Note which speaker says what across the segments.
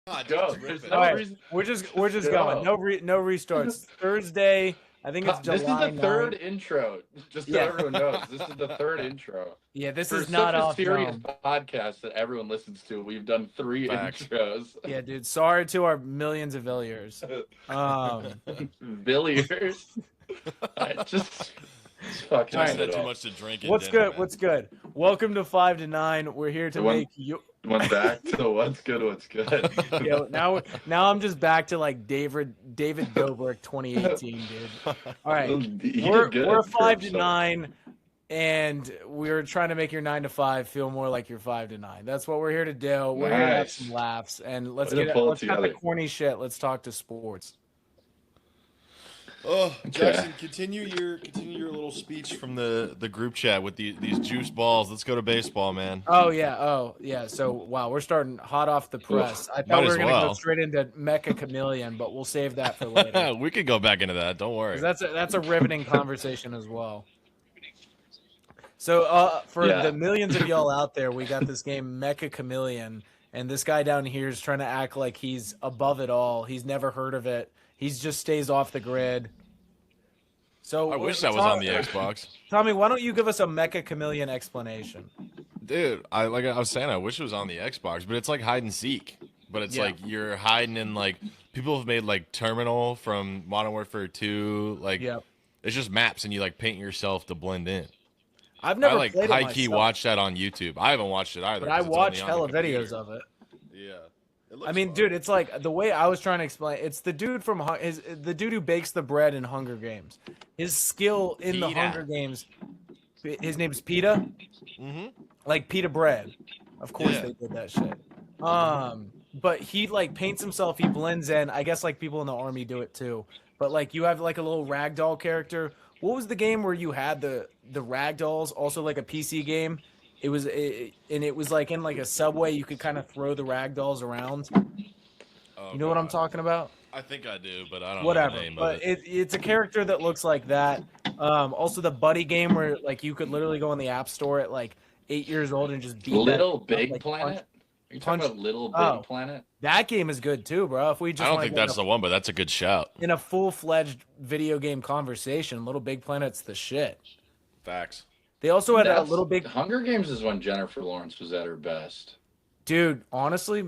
Speaker 1: God,
Speaker 2: Go.
Speaker 1: just
Speaker 2: There's
Speaker 1: rip it.
Speaker 2: no
Speaker 3: All right,
Speaker 2: reason.
Speaker 3: we're just
Speaker 2: Go.
Speaker 3: going. No restarts. Thursday. I think it's
Speaker 2: This is
Speaker 3: July
Speaker 2: the third
Speaker 3: 9th.
Speaker 2: intro. Just so
Speaker 3: Yeah.
Speaker 2: everyone knows, this is the third intro.
Speaker 3: Yeah, this
Speaker 2: For
Speaker 3: is
Speaker 2: such
Speaker 3: not
Speaker 2: a
Speaker 3: off
Speaker 2: serious
Speaker 3: dome.
Speaker 2: podcast that everyone listens to, we've done 3
Speaker 1: Facts.
Speaker 2: intros.
Speaker 3: Yeah, dude. Sorry to our millions of viewers.
Speaker 2: Villiers. Just fucking
Speaker 3: All
Speaker 1: Just
Speaker 3: right.
Speaker 2: end
Speaker 1: had
Speaker 2: it
Speaker 1: too
Speaker 2: all.
Speaker 1: much to drink.
Speaker 3: What's
Speaker 1: dinner,
Speaker 3: good?
Speaker 1: man.
Speaker 3: What's good? Welcome to 5 to 9. We're here to
Speaker 2: It went-
Speaker 3: make you.
Speaker 2: Went back to what's good, what's good.
Speaker 3: Yo, now I'm just back to like David Dobrik 2018, dude. All right, we're 5 to 9, and we're trying to make your 9 to 5 feel more like your 5 to 9. That's what we're here to do. We're here to have
Speaker 2: Nice.
Speaker 3: some laughs, and let's
Speaker 2: Way to pull it
Speaker 3: cut the
Speaker 2: together.
Speaker 3: corny shit. Let's talk to sports.
Speaker 1: Oh,
Speaker 2: Okay.
Speaker 1: Jackson, continue your little speech from the group chat with these juice balls. Let's go to baseball, man.
Speaker 3: Oh yeah. So wow, we're starting hot off the press. I
Speaker 1: Might
Speaker 3: thought we
Speaker 1: as
Speaker 3: were gonna go
Speaker 1: well.
Speaker 3: straight into Mecha Chameleon, but we'll save that for later.
Speaker 1: We could go back into that. Don't worry.
Speaker 3: 'Cause that's a riveting conversation as well. So for
Speaker 2: Yeah.
Speaker 3: the millions of y'all out there, we got this game Mecha Chameleon, and this guy down here is trying to act like he's above it all. He's never heard of it. He just stays off the grid. So
Speaker 1: I wish that was on the Xbox.
Speaker 3: Tommy, why don't you give us a Mecha Chameleon explanation?
Speaker 1: Dude, I was saying, I wish it was on the Xbox, but it's like hide and seek. But it's
Speaker 3: Yeah.
Speaker 1: like you're hiding in like people have made like Terminal from Modern Warfare 2. Like
Speaker 3: Yep.
Speaker 1: it's just maps and you like paint yourself to blend in.
Speaker 3: I've never
Speaker 1: I like
Speaker 3: played it
Speaker 1: high key
Speaker 3: myself,
Speaker 1: watched that on YouTube. I haven't watched it either.
Speaker 3: but I
Speaker 1: 'cause it's
Speaker 3: watched
Speaker 1: only on the
Speaker 3: hella videos
Speaker 1: computer.
Speaker 3: of it.
Speaker 1: Yeah. It
Speaker 3: I
Speaker 1: looks
Speaker 3: mean,
Speaker 1: fun.
Speaker 3: dude, it's like the way I was trying to explain. It's the dude from the dude who bakes the bread in Hunger Games. His skill in the
Speaker 1: Pita.
Speaker 3: Hunger Games. His name's Pita.
Speaker 1: Mm-hmm.
Speaker 3: Like pita bread. Of course
Speaker 1: Yeah.
Speaker 3: they did that shit. But he like paints himself, he blends in. I guess like people in the army do it too. But like you have like a little ragdoll character. What was the game where you had the ragdolls, also like a PC game? It was like in like a subway, you could kind of throw the ragdolls around.
Speaker 1: Oh,
Speaker 3: You know what I'm
Speaker 1: God.
Speaker 3: talking about?
Speaker 1: I think I do, but I don't know
Speaker 3: Whatever.
Speaker 1: the name
Speaker 3: But
Speaker 1: of it.
Speaker 3: it's a character that looks like that. Also the buddy game where like you could literally go in the app store at like 8 years old and just beat
Speaker 2: Little
Speaker 3: that,
Speaker 2: Big
Speaker 3: like,
Speaker 2: Planet? Are you
Speaker 3: punch-
Speaker 2: talking about Little Big
Speaker 3: Oh.
Speaker 2: Planet?
Speaker 3: That game is good too, bro. If we just
Speaker 1: I don't
Speaker 3: wanna
Speaker 1: think
Speaker 3: get
Speaker 1: that's the one, but that's a good shout.
Speaker 3: in a full-fledged video game conversation, Little Big Planet's the shit.
Speaker 1: Facts.
Speaker 3: They also had a
Speaker 2: That's-
Speaker 3: Little Big
Speaker 2: Hunger Games is when Jennifer Lawrence was at her best.
Speaker 3: dude. Honestly,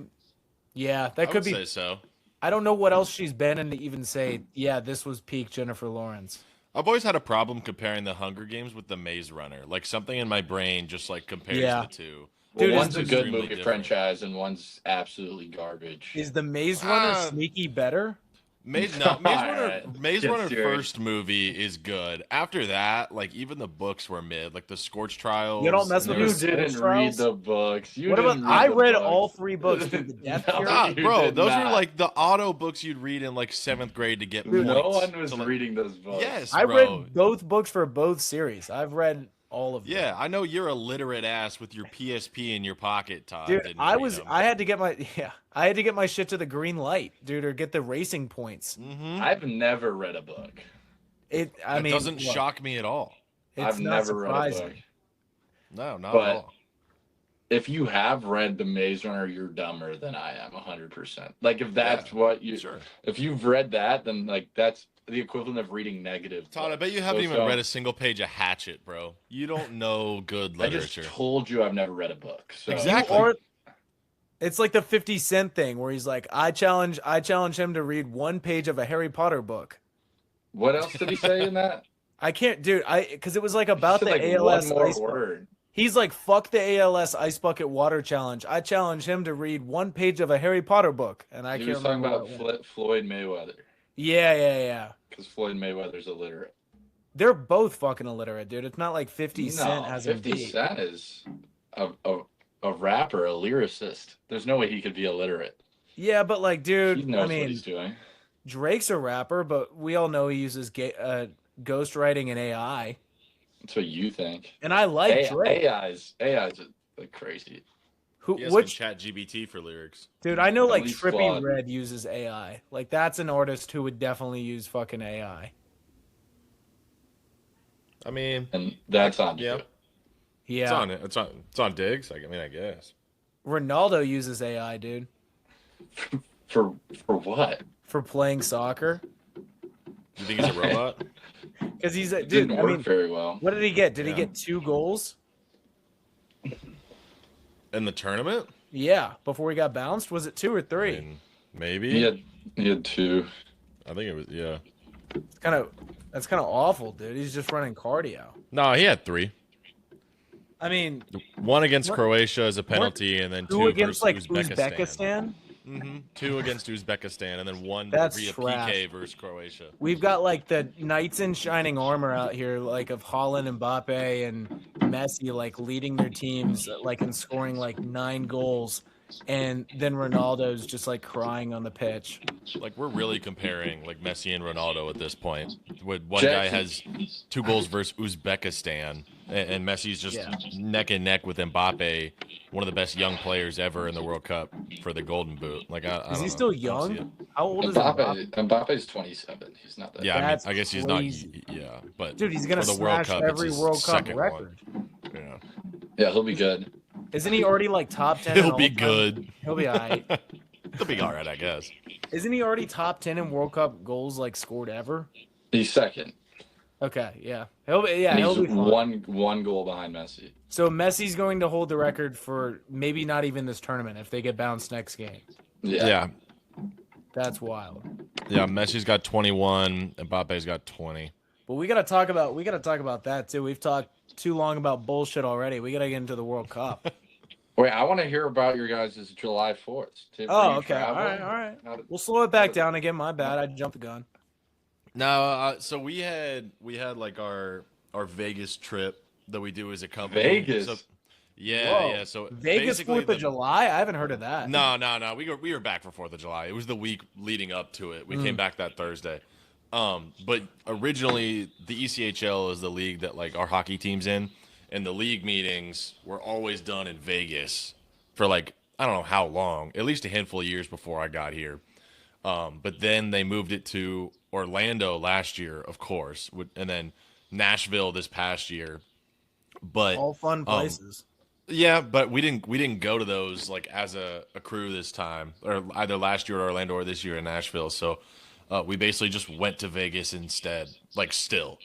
Speaker 3: yeah, that
Speaker 1: I
Speaker 3: could
Speaker 1: would
Speaker 3: be.
Speaker 1: say so.
Speaker 3: I don't know what else she's been in to even say, yeah, this was peak Jennifer Lawrence.
Speaker 1: I've always had a problem comparing the Hunger Games with the Maze Runner. Like something in my brain just like compares
Speaker 3: Yeah.
Speaker 1: the two.
Speaker 2: Well,
Speaker 3: Dude,
Speaker 2: one's a
Speaker 1: it's
Speaker 2: good
Speaker 1: extremely
Speaker 2: movie
Speaker 1: different.
Speaker 2: franchise and one's absolutely garbage.
Speaker 3: Is the Maze Runner
Speaker 1: Ah.
Speaker 3: sneaky better?
Speaker 1: Maze
Speaker 2: All
Speaker 1: Runner,
Speaker 2: right.
Speaker 1: Maze
Speaker 2: Get
Speaker 1: Runner
Speaker 2: serious.
Speaker 1: first movie is good. After that, like even the books were mid. Like the Scorch Trials.
Speaker 3: You don't mess
Speaker 1: and
Speaker 3: with
Speaker 1: there
Speaker 2: You
Speaker 1: was-
Speaker 3: these
Speaker 2: didn't read
Speaker 3: Trials?
Speaker 2: the books. You
Speaker 3: What
Speaker 2: didn't
Speaker 3: about? I
Speaker 2: the
Speaker 3: read
Speaker 2: books.
Speaker 3: all 3 books. Dude, the Death
Speaker 2: No,
Speaker 3: Cure.
Speaker 1: Ah,
Speaker 2: you
Speaker 1: bro,
Speaker 2: did
Speaker 1: those
Speaker 2: not.
Speaker 1: were like the auto books you'd read in like 7th grade to get
Speaker 3: Dude,
Speaker 1: points.
Speaker 2: No one was
Speaker 1: to, like-
Speaker 2: reading those books.
Speaker 1: Yes,
Speaker 3: I
Speaker 1: bro.
Speaker 3: read both books for both series. I've read all of them.
Speaker 1: Yeah, I know you're a literate ass with your PSP in your pocket, Todd.
Speaker 3: Dude,
Speaker 1: Didn't
Speaker 3: I
Speaker 1: read
Speaker 3: was.
Speaker 1: them.
Speaker 3: I had to get my. Yeah, I had to get my shit to the green light, dude, or get the racing points.
Speaker 1: Mhm.
Speaker 2: I've never read a book.
Speaker 3: I mean,
Speaker 1: doesn't
Speaker 3: look,
Speaker 1: shock me at all.
Speaker 3: It's
Speaker 2: I've
Speaker 3: not
Speaker 2: never read a book.
Speaker 3: surprising.
Speaker 1: No, not
Speaker 2: But-
Speaker 1: at all.
Speaker 2: If you have read The Maze Runner, you're dumber than I am, 100%. Like if that's
Speaker 1: Yeah,
Speaker 2: what you,
Speaker 1: Sure.
Speaker 2: if you've read that, then like that's the equivalent of reading negative.
Speaker 1: Todd, I
Speaker 2: books.
Speaker 1: bet you haven't
Speaker 2: Those
Speaker 1: even
Speaker 2: don't-
Speaker 1: read a single page of Hatchet, bro. You don't know good
Speaker 2: I just
Speaker 1: literature.
Speaker 2: told you I've never read a book. So.
Speaker 1: Exactly.
Speaker 3: Or it's like the 50 Cent thing where he's like, I challenge him to read 1 page of a Harry Potter book.
Speaker 2: What else did he say in that?
Speaker 3: I can't, dude. Because it was like about
Speaker 2: He
Speaker 3: the
Speaker 2: said, like,
Speaker 3: ALS
Speaker 2: one more
Speaker 3: ice.
Speaker 2: word.
Speaker 3: He's like, fuck the ALS ice bucket water challenge. I challenge him to read 1 page of a Harry Potter book, and I
Speaker 2: He
Speaker 3: can't
Speaker 2: was talking
Speaker 3: remember.
Speaker 2: about
Speaker 3: what it was.
Speaker 2: Floyd Mayweather
Speaker 3: Yeah.
Speaker 2: because Floyd Mayweather's illiterate.
Speaker 3: They're both fucking illiterate, dude. It's not like 50 Cent has him
Speaker 2: 50
Speaker 3: beat.
Speaker 2: Cent is a rapper, a lyricist. There's no way he could be illiterate.
Speaker 3: Yeah, but like,
Speaker 2: He
Speaker 3: dude,
Speaker 2: knows
Speaker 3: I
Speaker 2: what
Speaker 3: mean,
Speaker 2: he's doing.
Speaker 3: Drake's a rapper, but we all know he uses ghostwriting and AI.
Speaker 2: That's what you think.
Speaker 3: And I like Drake.
Speaker 2: AI's like crazy.
Speaker 3: Who?
Speaker 1: He has
Speaker 3: Which
Speaker 1: Chat GBT for lyrics.
Speaker 3: dude? I know
Speaker 2: At
Speaker 3: like
Speaker 2: least
Speaker 3: Trippy
Speaker 2: flawed.
Speaker 3: Red uses AI. Like that's an artist who would definitely use fucking AI.
Speaker 1: I mean,
Speaker 2: And that's on you.
Speaker 1: yeah,
Speaker 3: Yeah.
Speaker 1: it's on Diggs. I mean, I guess.
Speaker 3: Ronaldo uses AI, dude.
Speaker 2: For what?
Speaker 3: for playing soccer.
Speaker 1: You think he's a robot?
Speaker 3: Because he's a
Speaker 2: It
Speaker 3: dude.
Speaker 2: didn't
Speaker 3: I
Speaker 2: work
Speaker 3: mean,
Speaker 2: very well.
Speaker 3: what did he get? Did he
Speaker 1: Yeah.
Speaker 3: get 2 goals?
Speaker 1: In the tournament?
Speaker 3: Yeah, before he got bounced. Was it 2 or 3?
Speaker 1: I mean, maybe.
Speaker 2: He had 2.
Speaker 1: I think it was. Yeah.
Speaker 3: That's kind of awful, dude. He's just running cardio.
Speaker 1: No, he had 3.
Speaker 3: I mean,
Speaker 1: 1 against
Speaker 3: What-
Speaker 1: Croatia as a penalty, and then 2
Speaker 3: 2 against
Speaker 1: versus
Speaker 3: like
Speaker 1: Uzbekistan.
Speaker 3: Uzbekistan.
Speaker 1: 2 against Uzbekistan, and then 1
Speaker 3: That's
Speaker 1: via
Speaker 3: trash.
Speaker 1: PK versus Croatia.
Speaker 3: We've got like the knights in shining armor out here, like of Holland, Mbappe, and Messi, like leading their teams, like and scoring like 9 goals, and then Ronaldo's just like crying on the pitch.
Speaker 1: Like, we're really comparing like Messi and Ronaldo at this point. With one guy has 2 goals versus Uzbekistan, and Messi's just
Speaker 3: Yeah.
Speaker 1: neck and neck with Mbappe, one of the best young players ever in the World Cup for the Golden Boot. Like, I
Speaker 3: Is
Speaker 1: don't
Speaker 3: he
Speaker 1: know.
Speaker 3: still
Speaker 1: I don't see it.
Speaker 3: young? How old is Mbappe?
Speaker 2: Mbappe's 27. He's not that.
Speaker 1: Yeah,
Speaker 3: That's
Speaker 1: I guess he's
Speaker 3: crazy.
Speaker 1: not. Yeah, but
Speaker 3: Dude, he's gonna
Speaker 1: for the World
Speaker 3: smash
Speaker 1: Cup, it's
Speaker 3: every
Speaker 1: his
Speaker 3: World Cup
Speaker 1: second
Speaker 3: record.
Speaker 1: one. Yeah,
Speaker 2: Yeah, he'll be good.
Speaker 3: Isn't he already like top 10? in
Speaker 1: he'll be
Speaker 3: all-time?
Speaker 1: good.
Speaker 3: He'll be alright.
Speaker 1: He'll be all right, I guess.
Speaker 3: Isn't he already top 10 in World Cup goals like scored ever?
Speaker 2: He's second.
Speaker 3: Okay, yeah. He'll be
Speaker 2: And
Speaker 3: he'll
Speaker 2: he's
Speaker 3: be fine.
Speaker 2: one goal behind Messi.
Speaker 3: So Messi's going to hold the record for maybe not even this tournament if they get bounced next game.
Speaker 1: Yeah,
Speaker 3: That's wild.
Speaker 1: yeah. Messi's got 21. Mbappe's got 20.
Speaker 3: But we gotta talk about that too. We've talked too long about bullshit already. We gotta get into the World Cup.
Speaker 2: Wait, I want to hear about your guys' July 4th.
Speaker 3: Oh, okay. All right. We'll slow it back down again. My bad. I jumped the gun.
Speaker 1: No, so we had like our Vegas trip that we do as a company.
Speaker 2: Vegas?
Speaker 1: So, yeah,
Speaker 3: Whoa.
Speaker 1: yeah. So
Speaker 3: Vegas
Speaker 1: basically
Speaker 3: 4th of July? I haven't heard of that.
Speaker 1: No. We were back for 4th of July. It was the week leading up to it. We came back that Thursday. But originally the ECHL is the league that like our hockey team's in, and the league meetings were always done in Vegas for like I don't know how long, at least a handful of years before I got here. But then they moved it to Orlando last year, of course, and then Nashville this past year. But
Speaker 3: All fun places.
Speaker 1: yeah, but we didn't go to those like as a crew this time, or either last year at Orlando or this year in Nashville. So we basically just went to Vegas instead, like still.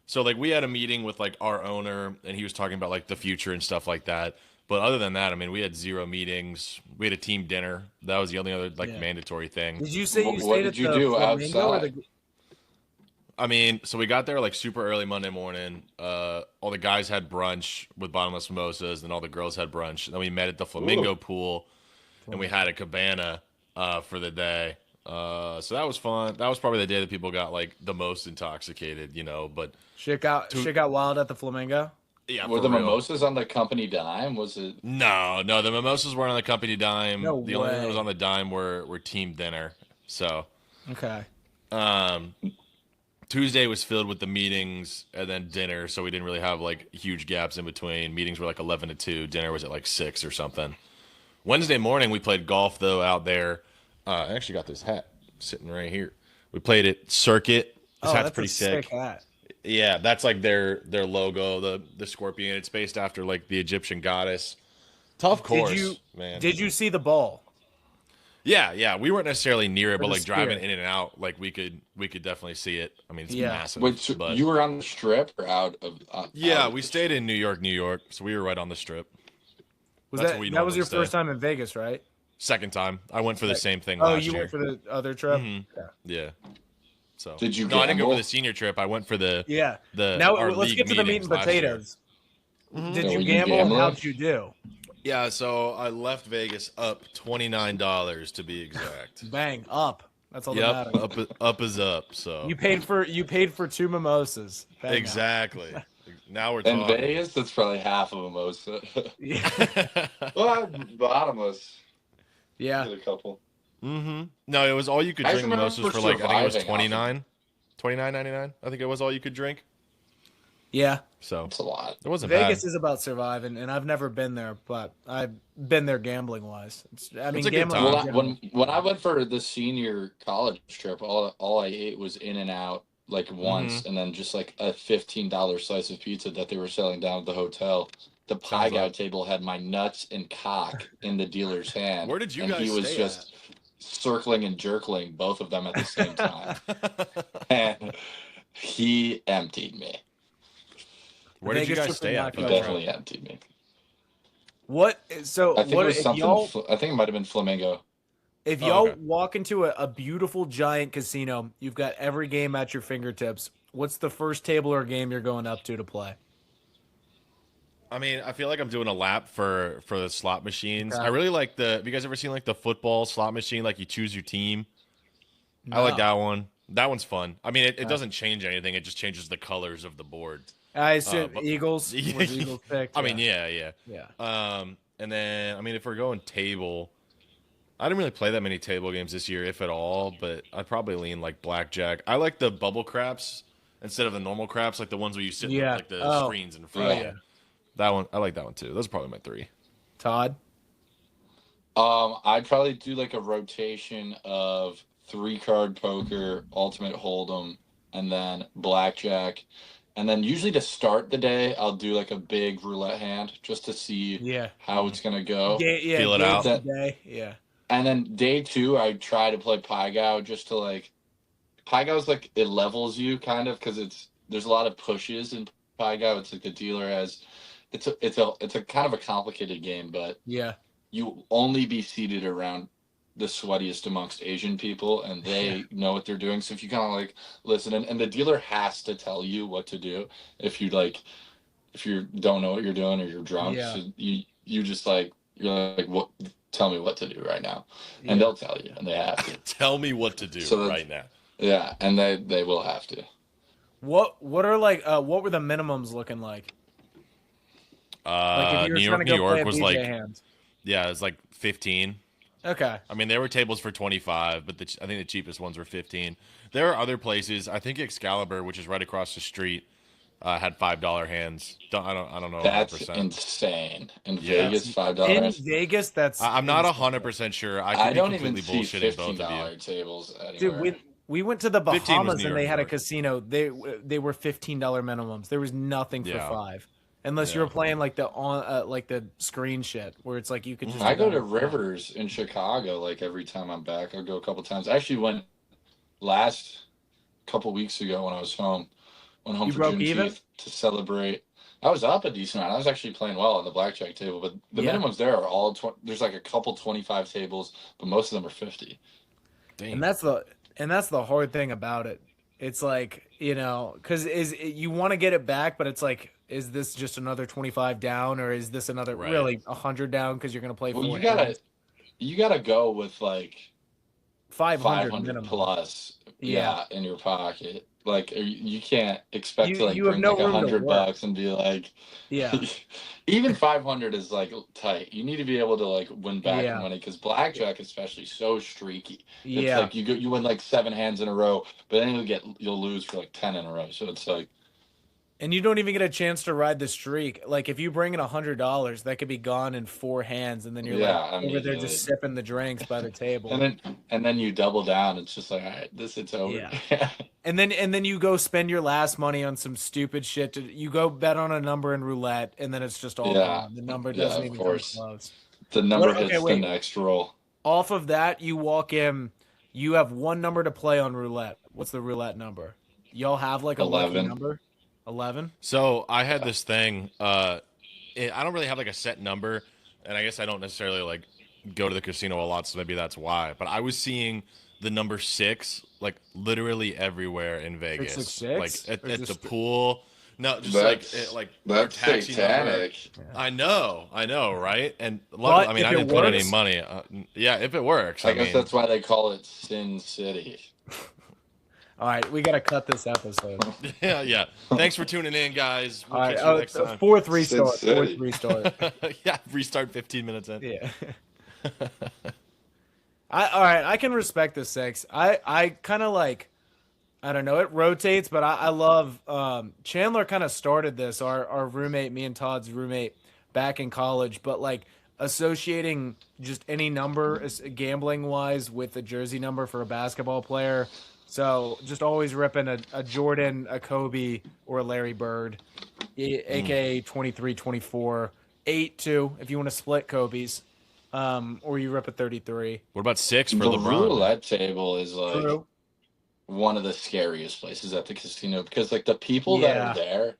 Speaker 1: So like we had a meeting with like our owner, and he was talking about like the future and stuff like that. But other than that, I mean, we had 0 meetings. We had a team dinner. That was the only other like
Speaker 3: Yeah.
Speaker 1: mandatory thing.
Speaker 3: Did you say you
Speaker 2: What
Speaker 3: stayed
Speaker 2: did
Speaker 3: at
Speaker 2: you
Speaker 3: the
Speaker 2: do
Speaker 3: Flamingo or
Speaker 2: outside?
Speaker 3: the
Speaker 1: I mean, so we got there like super early Monday morning. All the guys had brunch with bottomless mimosas, and all the girls had brunch. And then we met at the Flamingo pool, and we had a cabana for the day. So that was fun. That was probably the day that people got like the most intoxicated, you know. But
Speaker 3: shit got wild at the Flamingo?
Speaker 1: yeah,
Speaker 2: Were
Speaker 1: for
Speaker 2: the
Speaker 1: real.
Speaker 2: mimosas on the company dime? Was it?
Speaker 1: No, the mimosas weren't on the company dime.
Speaker 3: No
Speaker 1: the only thing that was
Speaker 3: way.
Speaker 1: on the dime were team dinner. So
Speaker 3: Okay.
Speaker 1: Tuesday was filled with the meetings and then dinner, so we didn't really have like huge gaps in between. Meetings were like 11 to 2. Dinner was at like 6 or something. Wednesday morning we played golf though out there. I actually got this hat sitting right here. We played at Circuit. This hat's
Speaker 3: that's
Speaker 1: pretty
Speaker 3: a sick hat.
Speaker 1: Yeah, that's like their logo, the scorpion. It's based after like the Egyptian goddess. Tough course, man.
Speaker 3: Did you see the ball?
Speaker 1: Yeah. We weren't necessarily near it, but
Speaker 3: the
Speaker 1: like driving
Speaker 3: Spirit.
Speaker 1: in and out, like we could definitely see it. I mean, it's
Speaker 3: Yeah.
Speaker 1: massive.
Speaker 2: Wait, so
Speaker 1: but
Speaker 2: you were on the strip or out of?
Speaker 1: yeah,
Speaker 2: out of
Speaker 1: we
Speaker 2: the
Speaker 1: stayed in New York, so we were right on the strip.
Speaker 3: Was
Speaker 1: That's
Speaker 3: that
Speaker 1: where we
Speaker 3: that was
Speaker 1: normally
Speaker 3: your
Speaker 1: stay.
Speaker 3: first time in Vegas, right?
Speaker 1: Second time, I went for the same thing
Speaker 3: Oh,
Speaker 1: last
Speaker 3: you
Speaker 1: year.
Speaker 3: went for the other trip?
Speaker 1: Mhm.
Speaker 3: Yeah.
Speaker 1: Yeah. So
Speaker 2: Did you
Speaker 1: No, I didn't go for
Speaker 2: gamble?
Speaker 1: the senior trip. I went for the
Speaker 3: Yeah.
Speaker 1: the.
Speaker 3: Now
Speaker 1: our
Speaker 3: let's
Speaker 1: league
Speaker 3: get to the meat
Speaker 1: meetings
Speaker 3: and
Speaker 1: last year.
Speaker 3: potatoes. Did
Speaker 2: Yeah,
Speaker 3: you
Speaker 2: were you
Speaker 3: gamble?
Speaker 2: gambling?
Speaker 3: How'd you do?
Speaker 1: Yeah, so I left Vegas up $29 to be exact.
Speaker 3: Bang, up. That's all that
Speaker 1: Yep,
Speaker 3: matters.
Speaker 1: up is up. So
Speaker 3: You paid for 2 mimosas. Bang up.
Speaker 1: exactly. Now we're
Speaker 2: In
Speaker 1: talking.
Speaker 2: Vegas, that's probably half of a mimosa.
Speaker 3: Yeah.
Speaker 2: Well, bottomless.
Speaker 3: Yeah.
Speaker 2: Did a couple.
Speaker 1: No, it was all you could
Speaker 2: I
Speaker 1: drink
Speaker 2: remember
Speaker 1: mimosas for like I think it was
Speaker 2: surviving off of-
Speaker 1: $29.99. I think it was all you could drink.
Speaker 3: Yeah.
Speaker 1: So
Speaker 2: That's a lot.
Speaker 1: it wasn't
Speaker 3: Vegas
Speaker 1: bad.
Speaker 3: is about surviving, and I've never been there, but I've been there gambling wise. I mean,
Speaker 1: It's a good
Speaker 3: gambling.
Speaker 1: time.
Speaker 3: in
Speaker 2: Well,
Speaker 3: general.
Speaker 2: when I went for the senior college trip, all I ate was In and Out like once, and then just like a $15 slice of pizza that they were selling down at the hotel. The pie
Speaker 1: Sounds
Speaker 2: guy
Speaker 1: like-
Speaker 2: table had my nuts and cock in the dealer's hand.
Speaker 1: Where did you
Speaker 2: and
Speaker 1: guys
Speaker 2: he was
Speaker 1: stay
Speaker 2: just circling and jerkling both of them at the same time, and he emptied me.
Speaker 1: Where did you
Speaker 3: Vegas
Speaker 1: guys
Speaker 3: trip did
Speaker 1: stay
Speaker 3: not
Speaker 1: at?
Speaker 2: He
Speaker 3: go
Speaker 1: for the
Speaker 3: well.
Speaker 2: definitely emptied me.
Speaker 3: What? So
Speaker 2: I think
Speaker 3: what
Speaker 2: it was
Speaker 3: if
Speaker 2: something.
Speaker 3: y'all
Speaker 2: I think it might have been Flamingo.
Speaker 3: if
Speaker 1: Oh,
Speaker 3: y'all
Speaker 1: okay.
Speaker 3: walk into a beautiful giant casino, you've got every game at your fingertips. What's the first table or game you're going up to play?
Speaker 1: I mean, I feel like I'm doing a lap for the slot machines.
Speaker 3: Okay.
Speaker 1: I really like the. Have you guys ever seen like the football slot machine? Like you choose your team. I like
Speaker 3: No.
Speaker 1: that one. That one's fun. I mean, it
Speaker 3: Okay.
Speaker 1: doesn't change anything. It just changes the colors of the board.
Speaker 3: I assume
Speaker 1: But
Speaker 3: Eagles. Was Eagles picked?
Speaker 1: I mean, yeah.
Speaker 3: Yeah.
Speaker 1: And then I mean, if we're going table, I didn't really play that many table games this year, if at all. But I'd probably lean like blackjack. I like the bubble craps instead of the normal craps, like the ones where you sit
Speaker 3: Yeah.
Speaker 1: like the
Speaker 3: Oh.
Speaker 1: screens in front.
Speaker 2: Oh,
Speaker 3: yeah.
Speaker 1: That one, I like that one too. Those are probably my three.
Speaker 3: Todd.
Speaker 2: I'd probably do like a rotation of 3-card poker, ultimate hold'em, and then blackjack. And then usually to start the day, I'll do like a big roulette hand just to see
Speaker 3: Yeah.
Speaker 2: how it's gonna go.
Speaker 3: Yeah.
Speaker 1: Feel it
Speaker 3: gauge
Speaker 1: out.
Speaker 3: the day. Yeah.
Speaker 2: And then day 2, I try to play Pai Gow just to like. Pai Gow's like it levels you kind of because there's a lot of pushes in Pai Gow. It's like the dealer has. It's a kind of a complicated game, but
Speaker 3: Yeah.
Speaker 2: you only be seated around the sweatiest amongst Asian people, and they know what they're doing. So if you kind of like listen, and the dealer has to tell you what to do if you don't know what you're doing or you're drunk.
Speaker 3: Yeah.
Speaker 2: So you just like you're like, what? Tell me what to do right now, and
Speaker 3: Yeah.
Speaker 2: they'll tell you, and they have to.
Speaker 1: Tell me what to do
Speaker 2: So that's-
Speaker 1: right now.
Speaker 2: Yeah, and they will have to.
Speaker 3: What are like what were the minimums looking like? Like if you were
Speaker 1: New
Speaker 3: trying
Speaker 1: York,
Speaker 3: to
Speaker 1: New
Speaker 3: go play
Speaker 1: York
Speaker 3: a
Speaker 1: was
Speaker 3: BJ
Speaker 1: like
Speaker 3: hands.
Speaker 1: yeah, it was like 15.
Speaker 3: Okay.
Speaker 1: I mean, there were tables for 25, but I think the cheapest ones were 15. There are other places. I think Excalibur, which is right across the street, had $5 hands. I don't know.
Speaker 2: That's
Speaker 1: 100%.
Speaker 2: insane. In
Speaker 1: Yeah.
Speaker 2: Vegas,
Speaker 3: In
Speaker 2: $5.
Speaker 3: Vegas, that's
Speaker 1: I'm not
Speaker 3: insane.
Speaker 1: 100% sure. I
Speaker 2: I
Speaker 1: could
Speaker 2: don't
Speaker 1: be
Speaker 2: even
Speaker 1: completely
Speaker 2: see
Speaker 1: bullshitting both of
Speaker 2: $15
Speaker 1: you.
Speaker 2: tables
Speaker 3: Dude,
Speaker 2: anywhere.
Speaker 3: we went to the
Speaker 1: 15 was
Speaker 3: Bahamas
Speaker 1: New
Speaker 3: and they
Speaker 1: York,
Speaker 3: had
Speaker 1: New
Speaker 3: a
Speaker 1: York.
Speaker 3: casino. They were $15 minimums. There was nothing for
Speaker 1: Yeah.
Speaker 3: $5, unless you
Speaker 1: Yeah.
Speaker 3: were playing like the screen shit where it's like you could just.
Speaker 2: I go to Rivers in Chicago like every time I'm back. I'll go a couple times. I actually went last couple weeks ago when I was home. Went home
Speaker 3: You
Speaker 2: for
Speaker 3: broke even?
Speaker 2: Juneteenth to celebrate. I was up a decent amount. I was actually playing well on the blackjack table, but the
Speaker 3: Yeah.
Speaker 2: minimums there are all there's like a couple 25 tables, but most of them are 50.
Speaker 1: Dang.
Speaker 3: And that's the hard thing about it. It's like, because you want to get it back, but it's like, is this just another 25 down, or is this another
Speaker 1: Right.
Speaker 3: really 100 down because you're gonna play
Speaker 2: Well,
Speaker 3: four
Speaker 2: you gotta go with like
Speaker 3: 500
Speaker 2: 500
Speaker 3: minimum.
Speaker 2: plus,
Speaker 3: Yeah.
Speaker 2: in your pocket. Like you can't expect
Speaker 3: You-
Speaker 2: to like
Speaker 3: you have
Speaker 2: bring
Speaker 3: no
Speaker 2: like
Speaker 3: room to
Speaker 2: $100
Speaker 3: work.
Speaker 2: and be like,
Speaker 3: Yeah.
Speaker 2: even 500 is like tight. You need to be able to like win back
Speaker 3: Yeah.
Speaker 2: your money because blackjack especially so streaky. It's
Speaker 3: Yeah.
Speaker 2: like you win like 7 hands in a row, but then you'll lose for like 10 in a row. So it's like
Speaker 3: And you don't even get a chance to ride the streak. Like if you bring in $100, that could be gone in 4 hands, and then you're
Speaker 2: Yeah,
Speaker 3: like over there
Speaker 2: immediately.
Speaker 3: just sipping the drinks by the table.
Speaker 2: and then you double down. It's just like, all right, it's over.
Speaker 3: Yeah. And then you go spend your last money on some stupid shit. You go bet on a number in roulette, and then it's just all
Speaker 2: Yeah.
Speaker 3: gone. The number
Speaker 2: Yeah,
Speaker 3: doesn't
Speaker 2: of
Speaker 3: even
Speaker 2: course.
Speaker 3: come close.
Speaker 2: The number
Speaker 3: What- okay,
Speaker 2: hits
Speaker 3: wait.
Speaker 2: the next roll.
Speaker 3: Off of that, you walk in. You have one number to play on roulette. What's the roulette number? Y'all have like a lucky
Speaker 2: 11.
Speaker 3: number? 11?
Speaker 1: So I had this thing. I don't really have like a set number, and I guess I don't necessarily like go to the casino a lot, so maybe that's why. But I was seeing the number 6 like literally everywhere in Vegas,
Speaker 3: 666?
Speaker 1: like
Speaker 3: Or
Speaker 1: at the
Speaker 3: just-
Speaker 1: pool. No, just like
Speaker 2: That's
Speaker 1: your taxi number.
Speaker 2: satanic.
Speaker 1: I know, right? And luckily,
Speaker 3: But
Speaker 1: I mean,
Speaker 3: if
Speaker 1: I
Speaker 3: it
Speaker 1: didn't put any
Speaker 3: works-
Speaker 1: money. Yeah, if it works,
Speaker 2: I
Speaker 1: I
Speaker 2: guess
Speaker 1: mean,
Speaker 2: that's why they call it Sin City.
Speaker 3: All right, we got to cut this episode.
Speaker 1: yeah. Thanks for tuning in, guys. We'll
Speaker 3: All right,
Speaker 1: catch you next time.
Speaker 3: fourth restart.
Speaker 2: Sin
Speaker 3: Fourth
Speaker 2: City.
Speaker 3: restart.
Speaker 1: Yeah, restart 15 minutes in.
Speaker 3: Yeah. All right, I can respect the 6. I kind of like, I don't know, it rotates, but I love Chandler kind of started this, our roommate, me and Todd's roommate back in college, but like associating just any number gambling wise with a jersey number for a basketball player. So just always ripping a Jordan, a Kobe, or a Larry Bird, aka 23, 24, 8 too, if you want to split Kobe's. or you rip a 33.
Speaker 1: What about 6 for
Speaker 2: The
Speaker 1: LeBron? Man?
Speaker 2: roulette table is like
Speaker 3: True.
Speaker 2: one of the scariest places at the casino because like the people that
Speaker 3: Yeah.
Speaker 2: are there,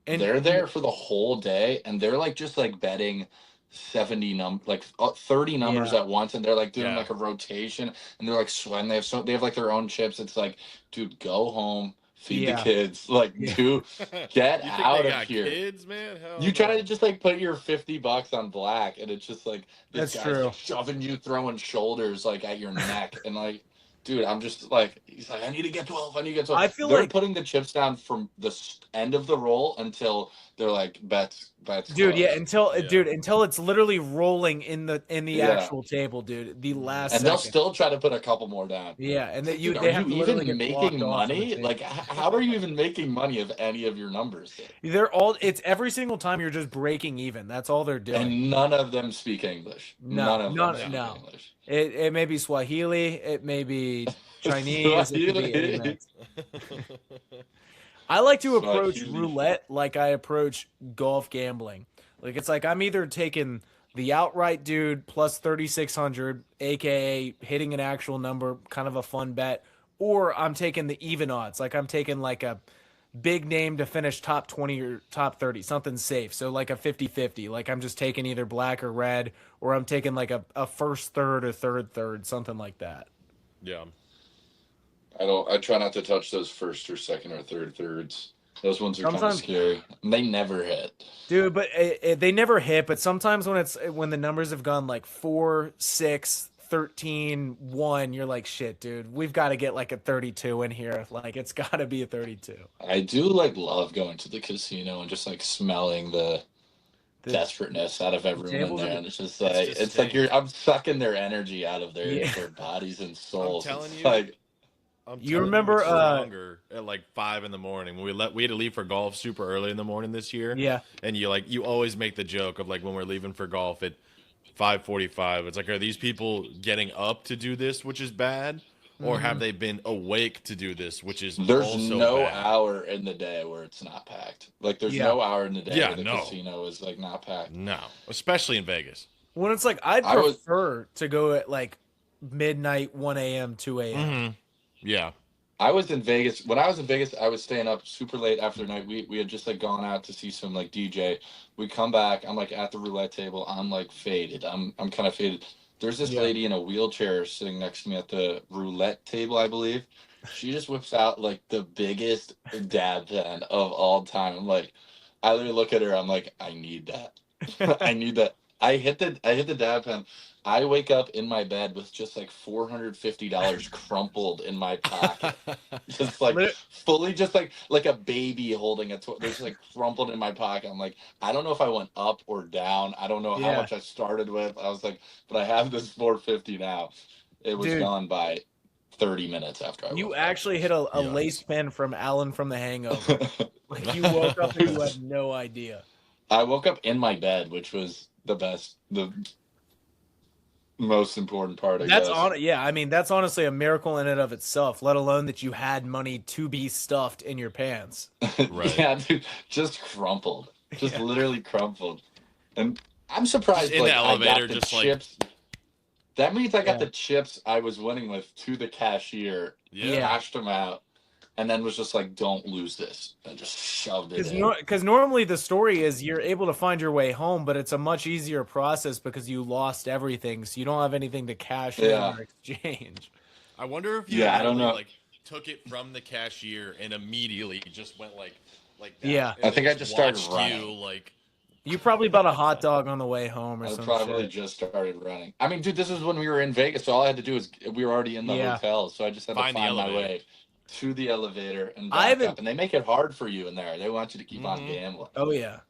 Speaker 3: And
Speaker 2: they're there for the whole day and they're like just like betting 30 numbers
Speaker 3: Yeah.
Speaker 2: at once, and they're like doing
Speaker 1: Yeah.
Speaker 2: like a rotation, and they're like sweating. They have like their own chips. It's like, dude, go home, feed the
Speaker 3: Yeah.
Speaker 2: kids, like
Speaker 3: Yeah.
Speaker 2: dude, get
Speaker 1: You think
Speaker 2: out
Speaker 1: they
Speaker 2: of
Speaker 1: got
Speaker 2: here.
Speaker 1: kids, man? Hell
Speaker 2: You try
Speaker 1: no.
Speaker 2: to just like put your $50 on black, and it's just like this
Speaker 3: That's
Speaker 2: guy's
Speaker 3: true.
Speaker 2: like shoving you, throwing shoulders like at your neck, and like, dude, I'm just like, he's like, I need to get 12. I need to get 12.
Speaker 3: I feel
Speaker 2: They're
Speaker 3: like,
Speaker 2: putting the chips down from the end of the roll until they're like bets.
Speaker 3: dude, yeah,
Speaker 2: closed.
Speaker 3: until it's literally rolling in the
Speaker 2: Yeah.
Speaker 3: actual table, dude. The last
Speaker 2: And they'll
Speaker 3: second.
Speaker 2: still try to put a couple more down.
Speaker 3: Yeah, and that
Speaker 2: Dude,
Speaker 3: they
Speaker 2: are
Speaker 3: have
Speaker 2: you
Speaker 3: to literally
Speaker 2: even
Speaker 3: get blocked
Speaker 2: making
Speaker 3: off on the
Speaker 2: money?
Speaker 3: table.
Speaker 2: Like, how are you even making money if any of your numbers hit?
Speaker 3: It's every single time you're just breaking even. That's all they're doing.
Speaker 2: And none of them speak English. None of them speak
Speaker 3: no.
Speaker 2: English.
Speaker 3: It may be Swahili, it may be Chinese, it could be any
Speaker 2: Swahili.
Speaker 3: mix. I like to approach
Speaker 2: Swahili.
Speaker 3: roulette like I approach golf gambling. Like it's like I'm either taking the outright dude plus 3,600, aka hitting an actual number, kind of a fun bet, or I'm taking the even odds. Like I'm taking like a big name to finish top 20 or top 30, something safe. So like a 50-50. Like I'm just taking either black or red, or I'm taking like a first third or third, something like that.
Speaker 1: Yeah.
Speaker 2: I try not to touch those first or second or thirds. Those ones are kind of
Speaker 3: Sometimes-
Speaker 2: scary. They never hit.
Speaker 3: Dude, but they never hit. But sometimes when the numbers have gone like 4, 6, 13, 1, you're like, shit, dude, we've got to get like a 32 in here. Like it's got to be a 32.
Speaker 2: I do like love going to the casino and just like smelling the desperateness out of everyone in
Speaker 3: tables
Speaker 2: there,
Speaker 3: are-
Speaker 2: and it's just like
Speaker 1: just
Speaker 2: it's like
Speaker 1: stink.
Speaker 2: I'm sucking their energy out of
Speaker 3: Yeah.
Speaker 2: their bodies and souls.
Speaker 1: telling
Speaker 2: It's
Speaker 1: you.
Speaker 2: like
Speaker 3: You remember,
Speaker 1: it's stronger at like 5 in the morning when we had to leave for golf super early in the morning this year.
Speaker 3: Yeah.
Speaker 1: And you always make the joke of like when we're leaving for golf at 5:45. It's like, are these people getting up to do this, which is bad, or have they been awake to do this, which is
Speaker 2: there's
Speaker 1: also
Speaker 2: no
Speaker 1: bad?
Speaker 2: hour in the day where it's not packed. Like there's
Speaker 3: Yeah.
Speaker 2: no hour in the day
Speaker 1: Yeah,
Speaker 2: where the
Speaker 1: no.
Speaker 2: casino is like not packed.
Speaker 1: No, especially in Vegas.
Speaker 3: When it's like I'd
Speaker 2: I was-
Speaker 3: prefer to go at like midnight, 1 a.m., 2 a.m.
Speaker 1: Yeah.
Speaker 2: I was in Vegas. When I was in Vegas, I was staying up super late after the night. We had just like gone out to see some like DJ. We come back. I'm like at the roulette table. I'm like faded. I'm kind of faded. There's this
Speaker 3: Yeah.
Speaker 2: lady in a wheelchair sitting next to me at the roulette table, I believe. She just whips out like the biggest dab pen of all time. I'm like, I literally look at her. I'm like, I need that. I need that. I hit the dab pen. I wake up in my bed with just like $450 crumpled in my pocket, just like
Speaker 3: Lit-
Speaker 2: fully, just like a baby holding a toy. There's like crumpled in my pocket. I'm like, I don't know if I went up or down. I don't know how
Speaker 3: Yeah.
Speaker 2: much I started with. I was like, but I have this 450 now. It was
Speaker 3: Dude.
Speaker 2: gone by 30 minutes after I
Speaker 3: You
Speaker 2: woke
Speaker 3: actually hit a
Speaker 1: Yes.
Speaker 3: lace pen from Alan from The Hangover.
Speaker 2: up.
Speaker 3: Like you woke up and you had no idea.
Speaker 2: I woke up in my bed, which was the most important part. I
Speaker 3: That's
Speaker 2: guess.
Speaker 3: yeah. I mean, that's honestly a miracle in and of itself. Let alone that you had money to be stuffed in your pants.
Speaker 1: Right.
Speaker 2: Yeah, dude, just crumpled, just
Speaker 3: Yeah.
Speaker 2: literally crumpled. And I'm surprised.
Speaker 1: Just in
Speaker 2: like,
Speaker 1: the
Speaker 2: I got
Speaker 1: elevator,
Speaker 2: the
Speaker 1: just, like-
Speaker 2: chips. That means I got
Speaker 3: Yeah.
Speaker 2: the chips I was winning with to the cashier,
Speaker 1: Yeah.
Speaker 2: cashed them out, and then was just like, "Don't lose this," and just shoved it in.
Speaker 3: Because normally the story is you're able to find your way home, but it's a much easier process because you lost everything, so you don't have anything to cash
Speaker 2: Yeah.
Speaker 3: in or exchange.
Speaker 1: I wonder if you
Speaker 2: Yeah, I don't
Speaker 1: literally,
Speaker 2: know.
Speaker 1: like took it from the cashier and immediately just went like that.
Speaker 3: Yeah.
Speaker 1: and
Speaker 2: I think
Speaker 1: they
Speaker 2: I just started
Speaker 1: watched
Speaker 2: running.
Speaker 1: you like
Speaker 3: You probably bought a hot dog on the way home or
Speaker 2: I
Speaker 3: something.
Speaker 2: probably just started running. I mean, dude, this is when we were in Vegas, so all I had to do was we were already in the
Speaker 3: Yeah.
Speaker 2: hotel, so I just had
Speaker 1: Find
Speaker 2: to
Speaker 1: the
Speaker 2: find my
Speaker 1: elevator.
Speaker 2: way to the elevator and
Speaker 3: I
Speaker 2: back
Speaker 3: haven't-
Speaker 2: up. And they make it hard for you in there. They want you to keep on
Speaker 1: Mhm.
Speaker 2: gambling.
Speaker 3: Oh yeah,
Speaker 1: New York,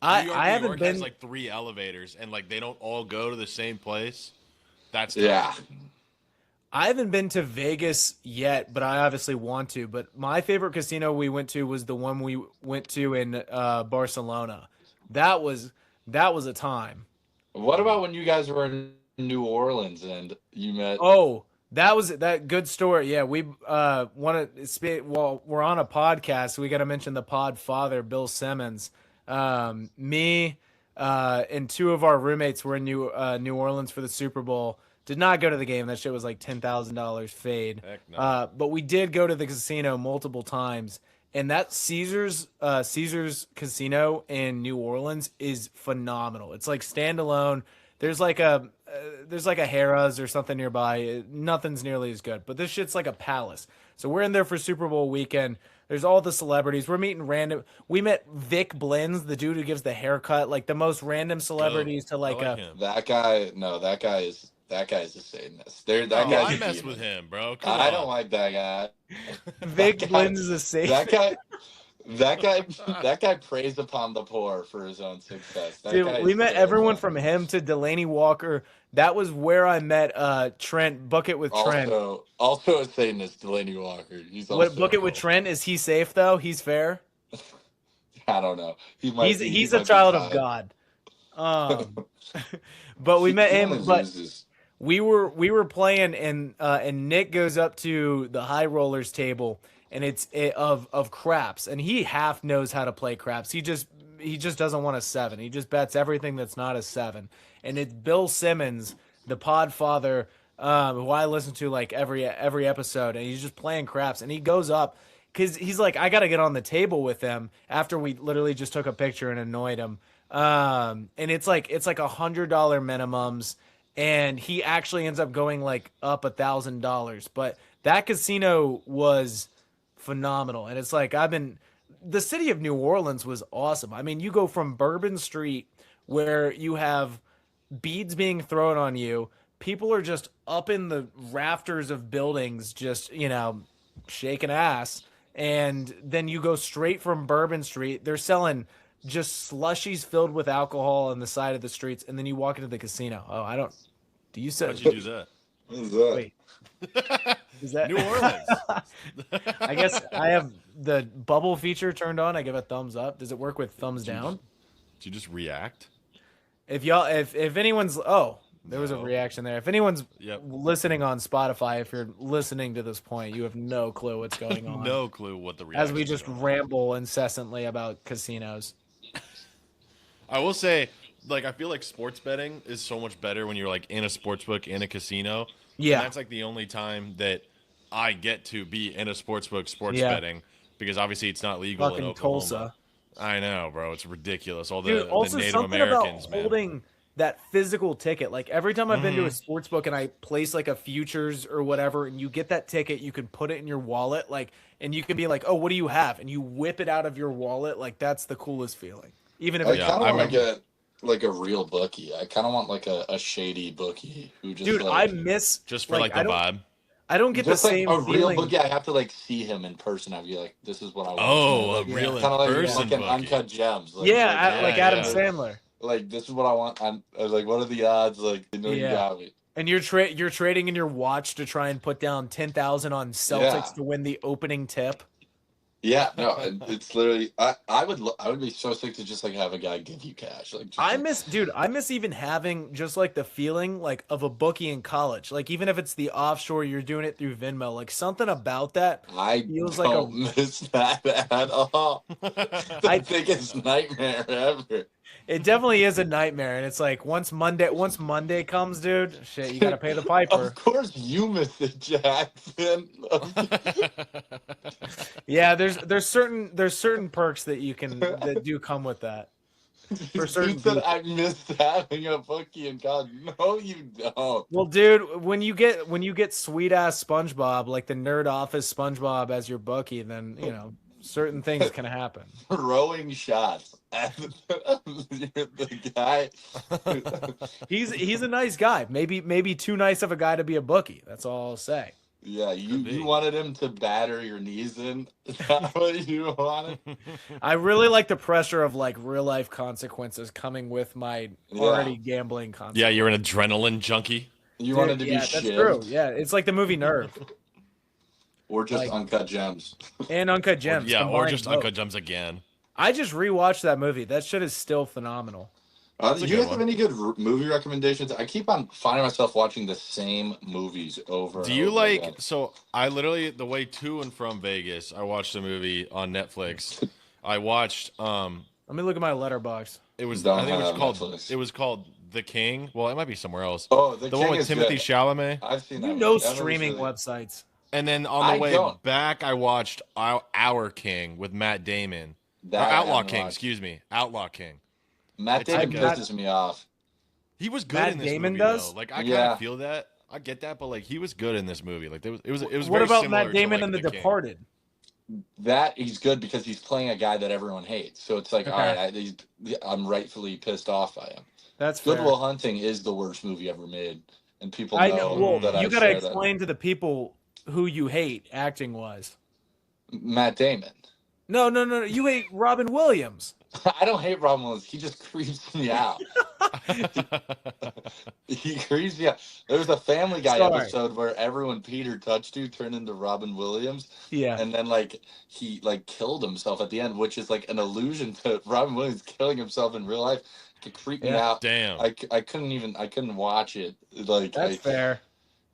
Speaker 3: I
Speaker 1: New
Speaker 3: haven't
Speaker 1: York
Speaker 3: been.
Speaker 1: has like 3 elevators and like they don't all go to the same place. That's
Speaker 2: Yeah.
Speaker 1: tough.
Speaker 3: I haven't been to Vegas yet, but I obviously want to. But my favorite casino we went to was the one we went to in Barcelona. That was a time.
Speaker 2: What about when you guys were in New Orleans and you met?
Speaker 3: Oh, that good story. Yeah, we want to. Well, we're on a podcast. So we got to mention the pod father, Bill Simmons. Me, and two of our roommates were in New Orleans for the Super Bowl. Did not go to the game. That shit was like $10,000 fade.
Speaker 1: Heck no.
Speaker 3: But we did go to the casino multiple times, and that Caesar's Casino in New Orleans is phenomenal. It's like standalone. There's like a Harrah's or something nearby. Nothing's nearly as good, but this shit's like a palace. So we're in there for Super Bowl weekend. There's all the celebrities. We're meeting random. We met Vic Blins, the dude who gives the haircut, like the most random celebrities to like
Speaker 1: I like him.
Speaker 2: That guy, no, that guy's a Satanist. That
Speaker 1: Oh,
Speaker 2: guy's
Speaker 1: I
Speaker 2: a
Speaker 1: mess
Speaker 2: demon.
Speaker 1: with him, bro. Come
Speaker 2: I
Speaker 1: on.
Speaker 2: don't like that guy.
Speaker 3: Vic
Speaker 2: That guy-
Speaker 3: Blins is a saint.
Speaker 2: that guy preys upon the poor for his own success. That
Speaker 3: Dude,
Speaker 2: guy
Speaker 3: we
Speaker 2: is
Speaker 3: met
Speaker 2: terrible.
Speaker 3: everyone from him to Delaney Walker. That was where I met Trent Bucket with Trent.
Speaker 2: Also a Satanist, Delaney Walker. He's also
Speaker 3: What Bucket with Trent? Is he safe though? He's fair.
Speaker 2: I don't know. He
Speaker 3: He's
Speaker 2: might
Speaker 3: a
Speaker 2: be
Speaker 3: child of
Speaker 2: fine.
Speaker 3: God. But we met
Speaker 2: He
Speaker 3: him.
Speaker 2: only
Speaker 3: But
Speaker 2: loses.
Speaker 3: we were playing, and Nick goes up to the high rollers table, and it's of craps, and he half knows how to play craps. He just doesn't want a 7. He just bets everything that's not a 7. And it's Bill Simmons, the Podfather, who I listen to like every episode, and he's just playing craps, and he goes up because he's like, I gotta get on the table with them after we literally just took a picture and annoyed him. And it's like $100 minimums, and he actually ends up going like up $1,000. But that casino was phenomenal, and it's like the city of New Orleans was awesome. I mean, you go from Bourbon Street, where you have beads being thrown on you, people are just up in the rafters of buildings, just shaking ass, and then you go straight from Bourbon Street. They're selling just slushies filled with alcohol on the side of the streets, and then you walk into the casino. Oh, I don't. Do you say?
Speaker 1: How'd you do that?
Speaker 2: What is that?
Speaker 3: Wait. Is that
Speaker 1: New Orleans.
Speaker 3: I guess I have the bubble feature turned on. I give a thumbs up. Does it work with thumbs down?
Speaker 1: Did you just react?
Speaker 3: If anyone's there was a
Speaker 1: No.
Speaker 3: reaction there. If anyone's
Speaker 1: Yep.
Speaker 3: listening on Spotify, if you're listening to this point, you have no clue what's going on.
Speaker 1: No clue what the reaction
Speaker 3: As we just
Speaker 1: is.
Speaker 3: ramble incessantly about casinos.
Speaker 1: I will say, like, I feel like sports betting is so much better when you're like in a sports book in a casino.
Speaker 3: Yeah.
Speaker 1: And that's like the only time that I get to be in a sports book
Speaker 3: Yeah.
Speaker 1: betting, because obviously it's not legal in
Speaker 3: Fucking
Speaker 1: Oklahoma.
Speaker 3: Tulsa.
Speaker 1: I know, bro. It's ridiculous. All
Speaker 3: Dude,
Speaker 1: the
Speaker 3: also
Speaker 1: Native
Speaker 3: something
Speaker 1: Americans,
Speaker 3: about
Speaker 1: man.
Speaker 3: holding that physical ticket. Like every time I've been
Speaker 1: Mm-hmm.
Speaker 3: to a sports book and I place like a futures or whatever, and you get that ticket, you can put it in your wallet, like, and you can be like, "Oh, what do you have?" And you whip it out of your wallet. Like that's the coolest feeling. Even if
Speaker 2: I
Speaker 3: it's
Speaker 1: Yeah,
Speaker 2: kind
Speaker 1: I
Speaker 2: of want to
Speaker 1: remember.
Speaker 2: get like a real bookie. I kind of want like a shady bookie who just
Speaker 3: dude,
Speaker 2: like,
Speaker 3: I miss
Speaker 1: Just for like the vibe.
Speaker 3: I don't get
Speaker 2: just
Speaker 3: the
Speaker 2: like
Speaker 3: same
Speaker 2: a real
Speaker 3: feeling.
Speaker 2: bookie. I have to like see him in person. I'd be like, this is what I want.
Speaker 1: Oh,
Speaker 2: like,
Speaker 1: a real
Speaker 2: kind of like,
Speaker 1: in-person
Speaker 2: like an
Speaker 1: bookie.
Speaker 2: uncut gems. Like,
Speaker 3: Yeah, like
Speaker 1: yeah,
Speaker 3: Adam
Speaker 1: yeah.
Speaker 3: Sandler.
Speaker 2: Like this is what I want. I was like, what are the odds? Like, you know, you
Speaker 3: Yeah.
Speaker 2: got me.
Speaker 3: And you're trading in your watch to try and put down 10,000 on Celtics
Speaker 2: Yeah.
Speaker 3: to win the opening tip.
Speaker 2: Yeah, no, it's literally. I would be so sick to just like have a guy give you cash. Like, just,
Speaker 3: I
Speaker 2: like,
Speaker 3: miss even having just like the feeling like of a bookie in college. Like even if it's the offshore, you're doing it through Venmo. Like something about that.
Speaker 2: I
Speaker 3: feels like
Speaker 2: don't miss that at all. The biggest nightmare ever.
Speaker 3: It definitely is a nightmare, and it's like once Monday comes, dude, shit, you gotta pay the piper.
Speaker 2: Of course, you miss it, Jackson.
Speaker 3: Yeah, there's certain perks that that do come with that. For certain
Speaker 2: You said
Speaker 3: people.
Speaker 2: I missed having a bookie in college. No, you don't.
Speaker 3: Well, dude, when you get sweet ass SpongeBob, like the nerd office SpongeBob as your bookie, then certain things can happen.
Speaker 2: Throwing shots at the guy.
Speaker 3: He's a nice guy. Maybe too nice of a guy to be a bookie. That's all I'll say.
Speaker 2: Yeah,
Speaker 1: Could be.
Speaker 2: you wanted him to batter your knees in. Is that what you wanted?
Speaker 3: I really like the pressure of like real life consequences coming with my already gambling consequences.
Speaker 1: Yeah, you're an adrenaline junkie.
Speaker 2: You wanted to be
Speaker 3: that's
Speaker 2: shivved.
Speaker 3: true. Yeah, it's like the movie Nerve
Speaker 2: Or just
Speaker 3: Like-
Speaker 2: uncut gems.
Speaker 3: and Uncut Gems.
Speaker 1: Yeah, or
Speaker 3: combined
Speaker 1: just
Speaker 3: both.
Speaker 1: Uncut Gems again.
Speaker 3: I just rewatched that movie. That shit is still phenomenal.
Speaker 1: That's
Speaker 2: Do
Speaker 1: a
Speaker 2: you
Speaker 1: good
Speaker 2: guys have
Speaker 1: one.
Speaker 2: any good movie recommendations? I keep on finding myself watching the same movies over.
Speaker 1: Do
Speaker 2: and
Speaker 1: you
Speaker 2: over
Speaker 1: like?
Speaker 2: again.
Speaker 1: So I literally, the way to and from Vegas, I watched a movie on Netflix. I watched
Speaker 3: Let me look at my letterbox.
Speaker 1: It was.
Speaker 2: Don't
Speaker 1: I think it was
Speaker 2: have
Speaker 1: called.
Speaker 2: Netflix.
Speaker 1: It was called The King. Well, it might be somewhere else.
Speaker 2: Oh,
Speaker 1: The
Speaker 2: King
Speaker 1: one with
Speaker 2: is
Speaker 1: Timothy
Speaker 2: good.
Speaker 1: Chalamet.
Speaker 2: I've seen that
Speaker 3: You
Speaker 2: movie.
Speaker 3: know
Speaker 2: That movie's
Speaker 3: streaming
Speaker 2: really-
Speaker 3: websites.
Speaker 1: And then on
Speaker 2: I
Speaker 1: the way
Speaker 2: don't.
Speaker 1: back, I watched Our King with Matt Damon. Or
Speaker 2: That I
Speaker 1: Outlaw
Speaker 2: haven't
Speaker 1: King,
Speaker 2: watched.
Speaker 1: excuse me. Outlaw King.
Speaker 2: Matt
Speaker 1: It's
Speaker 2: Damon
Speaker 1: like
Speaker 2: pisses me off.
Speaker 1: He was good
Speaker 3: Matt
Speaker 1: in this
Speaker 3: Damon
Speaker 1: movie
Speaker 3: does?
Speaker 1: though. Like I kind
Speaker 2: Yeah.
Speaker 1: of feel that. I get that, but like he was good in this movie. Like it was
Speaker 3: What
Speaker 1: very
Speaker 3: about
Speaker 1: similar
Speaker 3: Matt Damon
Speaker 1: to,
Speaker 3: in
Speaker 1: like,
Speaker 3: The
Speaker 1: King.
Speaker 3: Departed?
Speaker 2: That he's good because he's playing a guy that everyone hates. So it's like,
Speaker 3: Okay.
Speaker 2: all right, I'm rightfully pissed off by him.
Speaker 3: That's fair.
Speaker 2: Good Will Hunting is the worst movie ever made, and people
Speaker 3: I
Speaker 2: know
Speaker 3: know. Well,
Speaker 2: that
Speaker 3: you
Speaker 2: I
Speaker 3: gotta
Speaker 2: share
Speaker 3: explain to the people who you hate acting wise.
Speaker 2: that. Matt Damon.
Speaker 3: No. You hate Robin Williams.
Speaker 2: I don't hate Robin Williams. He just creeps me out. He creeps me out. There was a Family Guy
Speaker 3: Sorry.
Speaker 2: episode where everyone Peter touched to turned into Robin Williams,
Speaker 3: Yeah.
Speaker 2: and then like he like killed himself at the end, which is like an allusion to Robin Williams killing himself in real life. It could creep me
Speaker 3: Yeah.
Speaker 2: out.
Speaker 1: Damn.
Speaker 2: I couldn't watch it. Like
Speaker 3: That's fair.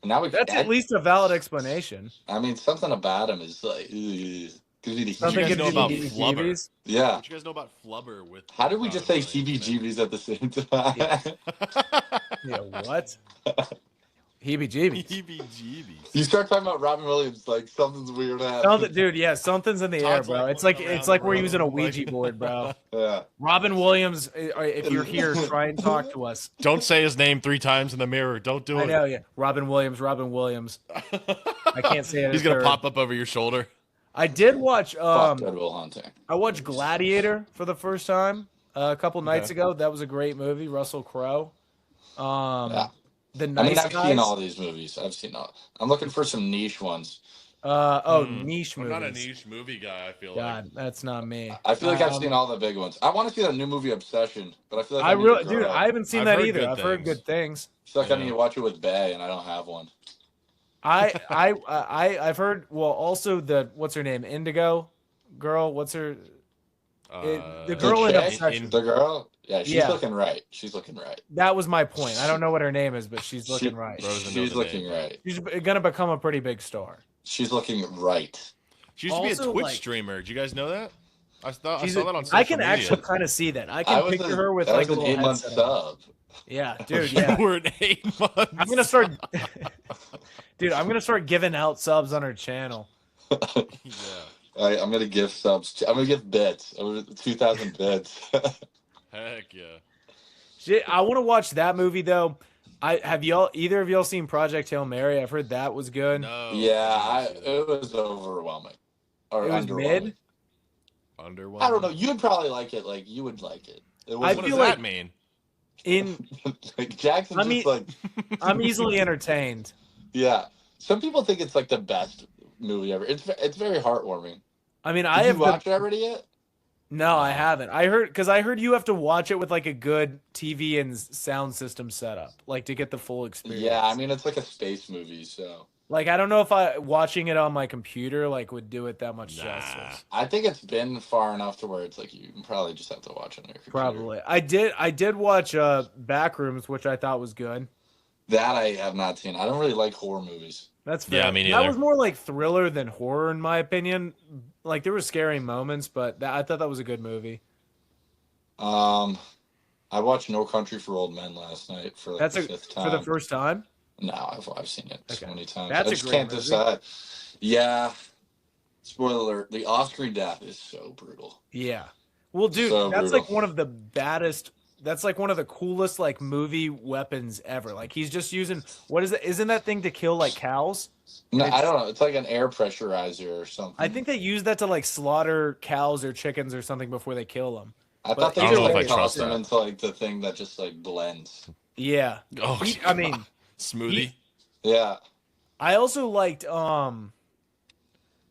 Speaker 2: now
Speaker 3: That's at least a valid explanation.
Speaker 2: I mean, something about him is like, ugh, gives me the
Speaker 3: Something
Speaker 1: guys
Speaker 3: gives
Speaker 1: know
Speaker 3: you the
Speaker 1: about
Speaker 3: heebie-jeebies.
Speaker 1: Flubber?
Speaker 2: yeah.
Speaker 1: What you guys know about Flubber with?
Speaker 2: How did we just say
Speaker 1: Robin Williams,
Speaker 2: heebie-jeebies at the same time?
Speaker 3: Yeah, what? Heebie-jeebies.
Speaker 1: Heebie-jeebies.
Speaker 2: You start talking about Robin Williams, like something's weird happening.
Speaker 3: Something, dude, yeah, something's in the air,
Speaker 1: Todd's,
Speaker 3: bro.
Speaker 1: like,
Speaker 3: It's like
Speaker 1: looking
Speaker 3: it's
Speaker 1: around
Speaker 3: like
Speaker 1: the
Speaker 3: we're
Speaker 1: room,
Speaker 3: using a
Speaker 1: like-
Speaker 3: Ouija board, bro.
Speaker 2: Yeah.
Speaker 3: Robin Williams, if you're here, try and talk to us.
Speaker 1: Don't say his name 3 times in the mirror. Don't do
Speaker 3: I
Speaker 1: it.
Speaker 3: know, yeah. Robin Williams. I can't say it.
Speaker 1: He's gonna pop up over your shoulder.
Speaker 3: I did watch
Speaker 2: Fuck Good Will Hunting.
Speaker 3: I watched Gladiator for the first time a couple nights ago. That was a great movie. Russell Crowe.
Speaker 2: Yeah.
Speaker 3: The
Speaker 2: I mean,
Speaker 3: Nice
Speaker 2: I've
Speaker 3: Guys.
Speaker 2: seen all these movies. I've seen all. I'm looking for some niche ones.
Speaker 3: Niche
Speaker 1: I'm
Speaker 3: movies.
Speaker 1: not a niche movie guy. I feel
Speaker 3: God, that's not me.
Speaker 2: I feel like I've seen all the big ones. I want to see that new movie Obsession, but I feel like
Speaker 3: I
Speaker 2: need to
Speaker 3: really,
Speaker 2: grow
Speaker 3: dude,
Speaker 2: up.
Speaker 3: I haven't seen
Speaker 1: I've
Speaker 3: that
Speaker 1: heard
Speaker 3: either.
Speaker 1: good
Speaker 3: I've heard
Speaker 1: things.
Speaker 3: good things.
Speaker 2: I feel like I
Speaker 1: Yeah.
Speaker 2: need to watch it with Bay, and I don't have one.
Speaker 3: I've heard. Well, also the what's her name? Indigo girl. What's her? The girl in
Speaker 2: chick?
Speaker 3: Obsession.
Speaker 2: The girl? Yeah, she's
Speaker 3: Yeah.
Speaker 2: looking right. She's looking right.
Speaker 3: That was my point. I don't know what her name is, but she's looking right.
Speaker 1: Rose and
Speaker 2: She's
Speaker 1: Notre
Speaker 2: looking
Speaker 1: Dame.
Speaker 2: right.
Speaker 3: She's gonna become a pretty big star.
Speaker 2: She's looking right.
Speaker 1: She used to be
Speaker 3: Also,
Speaker 1: a Twitch
Speaker 3: like-
Speaker 1: streamer. Did you guys know that? I saw
Speaker 3: She's
Speaker 1: that on social
Speaker 3: I can
Speaker 1: media.
Speaker 3: actually kind of see that. I
Speaker 2: I
Speaker 3: can
Speaker 2: was
Speaker 3: picture her with
Speaker 2: that
Speaker 3: like a
Speaker 2: was an
Speaker 3: little
Speaker 2: 8-month
Speaker 3: headset on.
Speaker 2: sub.
Speaker 3: Yeah, dude. Yeah.
Speaker 1: We're in 8 months.
Speaker 3: I'm gonna start. Dude, I'm gonna start giving out subs on her channel.
Speaker 1: Yeah.
Speaker 2: I'm gonna give subs. I'm gonna give bits. 2,000 bits.
Speaker 1: Heck yeah.
Speaker 3: Shit, I want to watch that movie though. Either of y'all seen Project Hail Mary? I've heard that was good.
Speaker 1: No.
Speaker 2: Yeah, it was overwhelming. Or
Speaker 3: It was
Speaker 2: underwhelming.
Speaker 3: mid?
Speaker 1: Underwhelming.
Speaker 2: I don't know. You would probably like it. Like you would like it. It
Speaker 3: I
Speaker 1: What
Speaker 2: was
Speaker 1: does
Speaker 3: feel
Speaker 1: that
Speaker 3: like-
Speaker 1: mean?
Speaker 2: like Jackson.
Speaker 3: I
Speaker 2: Just
Speaker 3: mean-
Speaker 2: like
Speaker 3: I'm easily entertained.
Speaker 2: yeah. Some people think it's like the best movie ever. It's very heartwarming.
Speaker 3: I mean,
Speaker 2: Did
Speaker 3: I
Speaker 2: you
Speaker 3: have
Speaker 2: watch it already yet?
Speaker 3: no, I haven't. I heard you have to watch it with like a good TV and sound system setup, like to get the full experience.
Speaker 2: Yeah, I mean it's like a space movie, so
Speaker 3: like I don't know if watching it on my computer like would do it that much
Speaker 1: Nah.
Speaker 3: justice.
Speaker 2: I think it's been far enough to where it's like you probably just have to watch it on your computer.
Speaker 3: Probably. I did watch Backrooms, which I thought was good.
Speaker 2: That I have not seen. I don't really like horror movies.
Speaker 3: That's fair.
Speaker 1: Yeah, me
Speaker 3: That
Speaker 1: neither.
Speaker 3: was more like thriller than horror, in my opinion. Like there were scary moments, but I thought that was a good movie.
Speaker 2: I watched No Country for Old Men last night for like
Speaker 3: That's
Speaker 2: the fifth time.
Speaker 3: for the first time.
Speaker 2: No, I've seen it so
Speaker 3: Okay.
Speaker 2: many times.
Speaker 3: That's
Speaker 2: I
Speaker 3: a
Speaker 2: just
Speaker 3: great
Speaker 2: can't
Speaker 3: movie.
Speaker 2: decide. Yeah. Spoiler alert: the off-screen death is so brutal.
Speaker 3: Yeah. Well, dude,
Speaker 2: So
Speaker 3: that's
Speaker 2: brutal.
Speaker 3: like one of the baddest. That's like one of the coolest like movie weapons ever. Like he's just using what is it? Isn't that thing to kill like cows?
Speaker 2: No,
Speaker 3: It's-
Speaker 2: I don't know. It's like an air pressurizer or something.
Speaker 3: I think they use that to like slaughter cows or chickens or something before they kill them.
Speaker 2: I
Speaker 3: but
Speaker 2: thought they
Speaker 3: either
Speaker 2: just
Speaker 3: way,
Speaker 2: like
Speaker 3: it's
Speaker 2: tossed
Speaker 1: awesome.
Speaker 2: him into like the thing that just like blends.
Speaker 3: Yeah.
Speaker 1: Oh,
Speaker 3: I mean,
Speaker 1: smoothie.
Speaker 2: Yeah.
Speaker 3: I also liked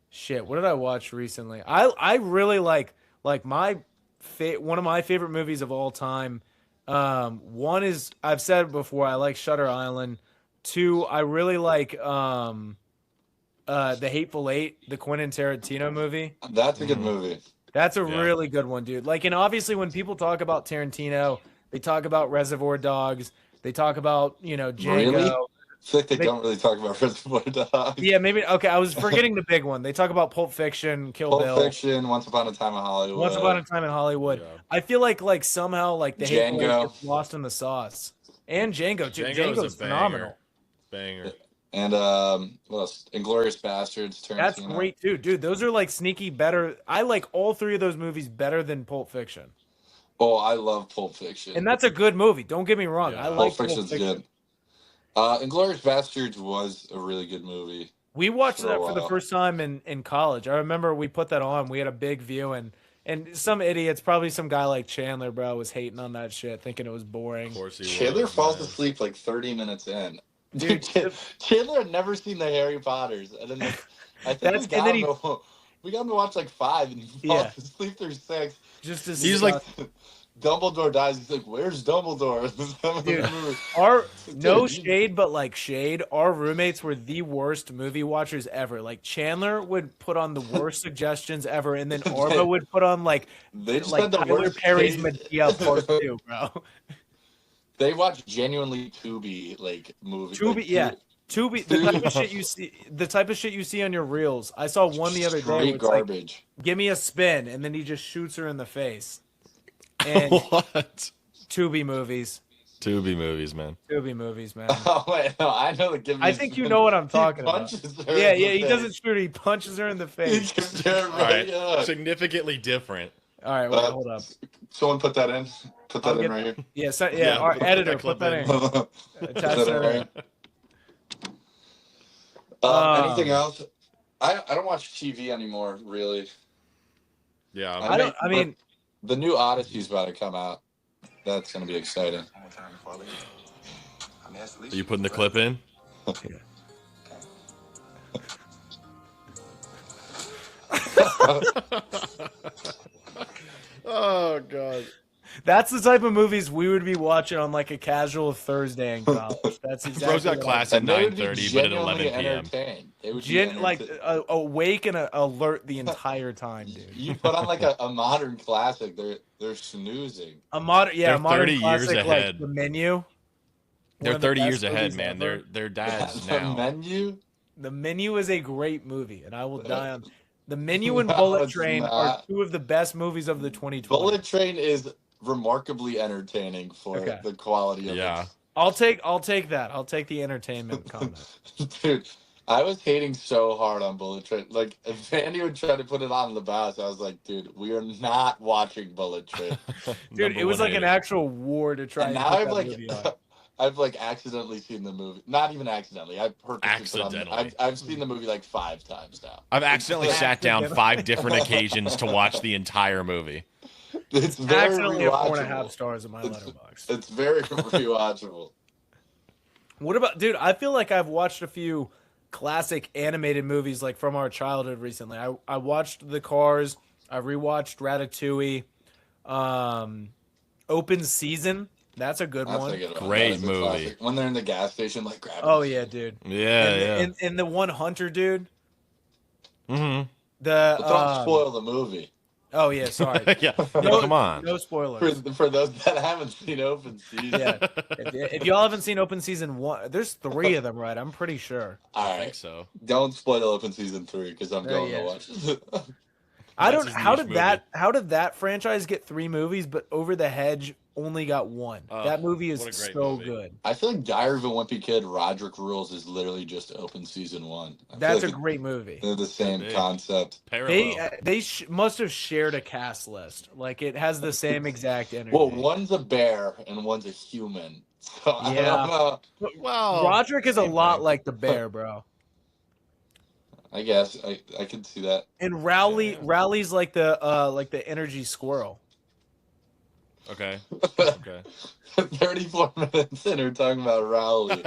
Speaker 3: shit, what did I watch recently? I really like my one of my favorite movies of all time. One is I've said it before, I like Shutter Island. Two, I really like The Hateful Eight, the Quentin Tarantino movie.
Speaker 2: That's a good movie.
Speaker 3: That's a
Speaker 1: Yeah.
Speaker 3: really good one, dude. Like, and obviously when people talk about Tarantino, they talk about Reservoir Dogs, they talk about, Django.
Speaker 2: Really? feel like they don't really talk about Reservoir Dogs.
Speaker 3: Yeah, maybe. Okay, I was forgetting the big one. They talk about Pulp Fiction, Kill
Speaker 2: Pulp
Speaker 3: Bill,
Speaker 2: Fiction, Once Upon a Time in Hollywood.
Speaker 3: Once Upon a Time in Hollywood.
Speaker 1: Yeah.
Speaker 3: I feel like somehow like the Hateful Eight
Speaker 2: Django.
Speaker 3: gets lost in the sauce. And Django, too.
Speaker 1: Django's
Speaker 3: Django's
Speaker 1: a
Speaker 3: phenomenal.
Speaker 1: Banger.
Speaker 2: And what else? Inglourious Bastards. Tarantino.
Speaker 3: That's great too, dude. Those are like sneaky better. I like all three of those movies better than Pulp Fiction,
Speaker 2: Oh, I love Pulp Fiction.
Speaker 3: and that's a good movie. Don't get me wrong.
Speaker 1: Yeah.
Speaker 3: I
Speaker 2: Pulp
Speaker 3: like
Speaker 2: Fiction's good. Inglourious Bastards was a really good movie.
Speaker 3: We watched
Speaker 2: For a
Speaker 3: that for the
Speaker 2: while.
Speaker 3: first time in college. I remember we put that on. We had a big view, and some idiots, probably some guy like Chandler, bro, was hating on that shit, thinking it was boring.
Speaker 1: Of course he
Speaker 2: Chandler
Speaker 1: was,
Speaker 2: falls
Speaker 1: man.
Speaker 2: asleep like 30 minutes in.
Speaker 3: Dude,
Speaker 2: Chandler had never seen the Harry Potters, and then I think
Speaker 3: That's-
Speaker 2: we got him to watch like 5, and he falls asleep through 6.
Speaker 3: Just as
Speaker 1: He's like-
Speaker 2: Dumbledore dies. He's like, "Where's Dumbledore?"
Speaker 3: Dude, our no
Speaker 2: Dude,
Speaker 3: shade, but like shade. Our roommates were the worst movie watchers ever. Like Chandler would put on the worst suggestions ever, and then Orba would put on like
Speaker 2: they just had the
Speaker 3: Tyler
Speaker 2: worst
Speaker 3: Perry's
Speaker 2: taste.
Speaker 3: Medea Part 2, bro.
Speaker 2: They watch genuinely Tubi like movies.
Speaker 3: Tubi,
Speaker 2: like,
Speaker 3: yeah. Tubi, the type of shit you see on your reels. I saw one the other day. Where
Speaker 2: Straight
Speaker 3: it's like,
Speaker 2: garbage.
Speaker 3: give me a spin, and then he just shoots her in the face. And
Speaker 1: What?
Speaker 3: Tubi movies.
Speaker 1: Tubi movies, man.
Speaker 3: Tubi movies, man.
Speaker 2: Oh wait, no, I know the give me.
Speaker 3: I
Speaker 2: a
Speaker 3: think
Speaker 2: spin.
Speaker 3: you know what I'm talking
Speaker 2: He
Speaker 3: about.
Speaker 2: punches her
Speaker 3: Yeah,
Speaker 2: in the
Speaker 3: he
Speaker 2: face.
Speaker 3: doesn't shoot her. He punches her in the
Speaker 2: He
Speaker 3: face.
Speaker 2: just turned
Speaker 1: All right.
Speaker 2: right up.
Speaker 1: Significantly different.
Speaker 3: All right, wait, hold up.
Speaker 2: Someone put that in. Put that
Speaker 3: I'll
Speaker 2: in
Speaker 3: get-
Speaker 2: right here.
Speaker 3: Yeah, so,
Speaker 1: Yeah,
Speaker 3: our
Speaker 1: put
Speaker 3: editor,
Speaker 1: that
Speaker 3: put
Speaker 1: clip
Speaker 3: that
Speaker 1: in.
Speaker 3: in.
Speaker 2: Put
Speaker 3: Attach
Speaker 2: that in
Speaker 3: that
Speaker 2: right
Speaker 3: in.
Speaker 2: here. Anything else? I don't watch TV anymore, really.
Speaker 1: Yeah.
Speaker 3: I mean,
Speaker 2: The new Odyssey's about to come out. That's gonna be exciting.
Speaker 1: Are you putting the clip in? Oh god.
Speaker 3: that's the type of movies we would be watching on like a casual Thursday in college. That's exactly
Speaker 1: Bro's got
Speaker 3: what
Speaker 1: class at
Speaker 2: And they would be
Speaker 1: 9:30, but at
Speaker 2: genuinely
Speaker 1: 11 p.m.
Speaker 2: entertained. They would be
Speaker 3: like
Speaker 2: entertained.
Speaker 3: awake and alert the entire time, dude.
Speaker 2: You put on like a modern classic, they're snoozing.
Speaker 3: A modern,
Speaker 1: They're
Speaker 3: modern
Speaker 1: 30 years
Speaker 3: classic,
Speaker 1: ahead.
Speaker 3: Like The Menu.
Speaker 1: They're
Speaker 3: One of the
Speaker 1: 30
Speaker 3: best
Speaker 1: years ahead,
Speaker 3: movies
Speaker 1: man.
Speaker 3: ever.
Speaker 1: They're dads
Speaker 2: The
Speaker 1: now.
Speaker 2: Menu.
Speaker 3: The Menu is a great movie, and I will die on. The Menu and
Speaker 2: No,
Speaker 3: Bullet
Speaker 2: it's
Speaker 3: Train are
Speaker 2: not.
Speaker 3: two of the best movies of the 2020s.
Speaker 2: Bullet Train is remarkably entertaining for
Speaker 3: Okay.
Speaker 2: the quality of
Speaker 1: Yeah.
Speaker 3: I'll take that. I'll take the entertainment comment.
Speaker 2: it. Dude, I was hating so hard on Bullet Train. Like, if Andy would try to put it on the bus, I was like, dude, we are not watching Bullet Train.
Speaker 3: Dude,
Speaker 1: Number
Speaker 3: it was
Speaker 1: one
Speaker 3: like an
Speaker 1: hater.
Speaker 3: actual war to try
Speaker 2: And
Speaker 3: and
Speaker 2: now
Speaker 3: put
Speaker 2: I've
Speaker 3: that
Speaker 2: like,
Speaker 3: movie on.
Speaker 2: I've like accidentally seen the movie. Not even accidentally. I purposely put
Speaker 1: Accidentally.
Speaker 2: on. I've seen the movie like 5 times now.
Speaker 1: I've accidentally
Speaker 2: It's
Speaker 1: sat down
Speaker 3: Accidentally.
Speaker 1: 5 different occasions to watch the entire movie.
Speaker 2: It's very
Speaker 3: Accidentally a 4.5
Speaker 2: rewatchable.
Speaker 3: stars in my letterbox.
Speaker 2: It's very rewatchable.
Speaker 3: What about, dude? I feel like I've watched a few classic animated movies like from our childhood recently. I watched The Cars. I rewatched Ratatouille. Open Season. That's a good
Speaker 2: That's
Speaker 3: one.
Speaker 2: a good one.
Speaker 1: Great
Speaker 2: That is a
Speaker 1: movie.
Speaker 2: classic. When they're in the gas station, like grabbing.
Speaker 3: Oh yeah, dude.
Speaker 1: Yeah, yeah.
Speaker 3: And the one Hunter dude.
Speaker 1: Mm-hmm.
Speaker 2: But don't spoil the movie.
Speaker 3: Oh yeah, sorry.
Speaker 1: Yeah.
Speaker 3: No,
Speaker 1: Come on.
Speaker 3: No spoilers.
Speaker 2: For those that haven't seen Open Season.
Speaker 3: Yeah. If y'all haven't seen Open Season 1, there's 3 of them, right? I'm pretty sure.
Speaker 2: All
Speaker 1: I think
Speaker 2: right.
Speaker 1: so.
Speaker 2: Don't spoil Open Season 3 because I'm going
Speaker 3: yeah.
Speaker 2: to watch it.
Speaker 3: I
Speaker 1: That's
Speaker 3: don't.
Speaker 1: his
Speaker 3: How
Speaker 1: niche
Speaker 3: did how did that franchise get 3 movies, but Over the Hedge only got 1?
Speaker 1: Oh,
Speaker 3: that movie is
Speaker 1: what a great
Speaker 3: so
Speaker 1: movie.
Speaker 3: good.
Speaker 2: I feel like Diary of a Wimpy Kid, Roderick Rules is literally just Open Season 1. I feel
Speaker 3: That's
Speaker 2: like
Speaker 3: a great movie.
Speaker 2: They're the same
Speaker 1: Could be.
Speaker 2: concept.
Speaker 1: Parallel.
Speaker 3: They must have shared a cast list. Like it has the same exact energy.
Speaker 2: Well, one's a bear and one's a human. So I
Speaker 3: Yeah.
Speaker 2: don't know.
Speaker 1: Well,
Speaker 3: Roderick is a
Speaker 1: same
Speaker 3: lot
Speaker 1: thing.
Speaker 3: like the bear, bro.
Speaker 2: I guess I can see that.
Speaker 3: And Rowley's like the energy squirrel.
Speaker 1: Okay. Okay.
Speaker 2: 34 minutes in, we're talking about Rowley.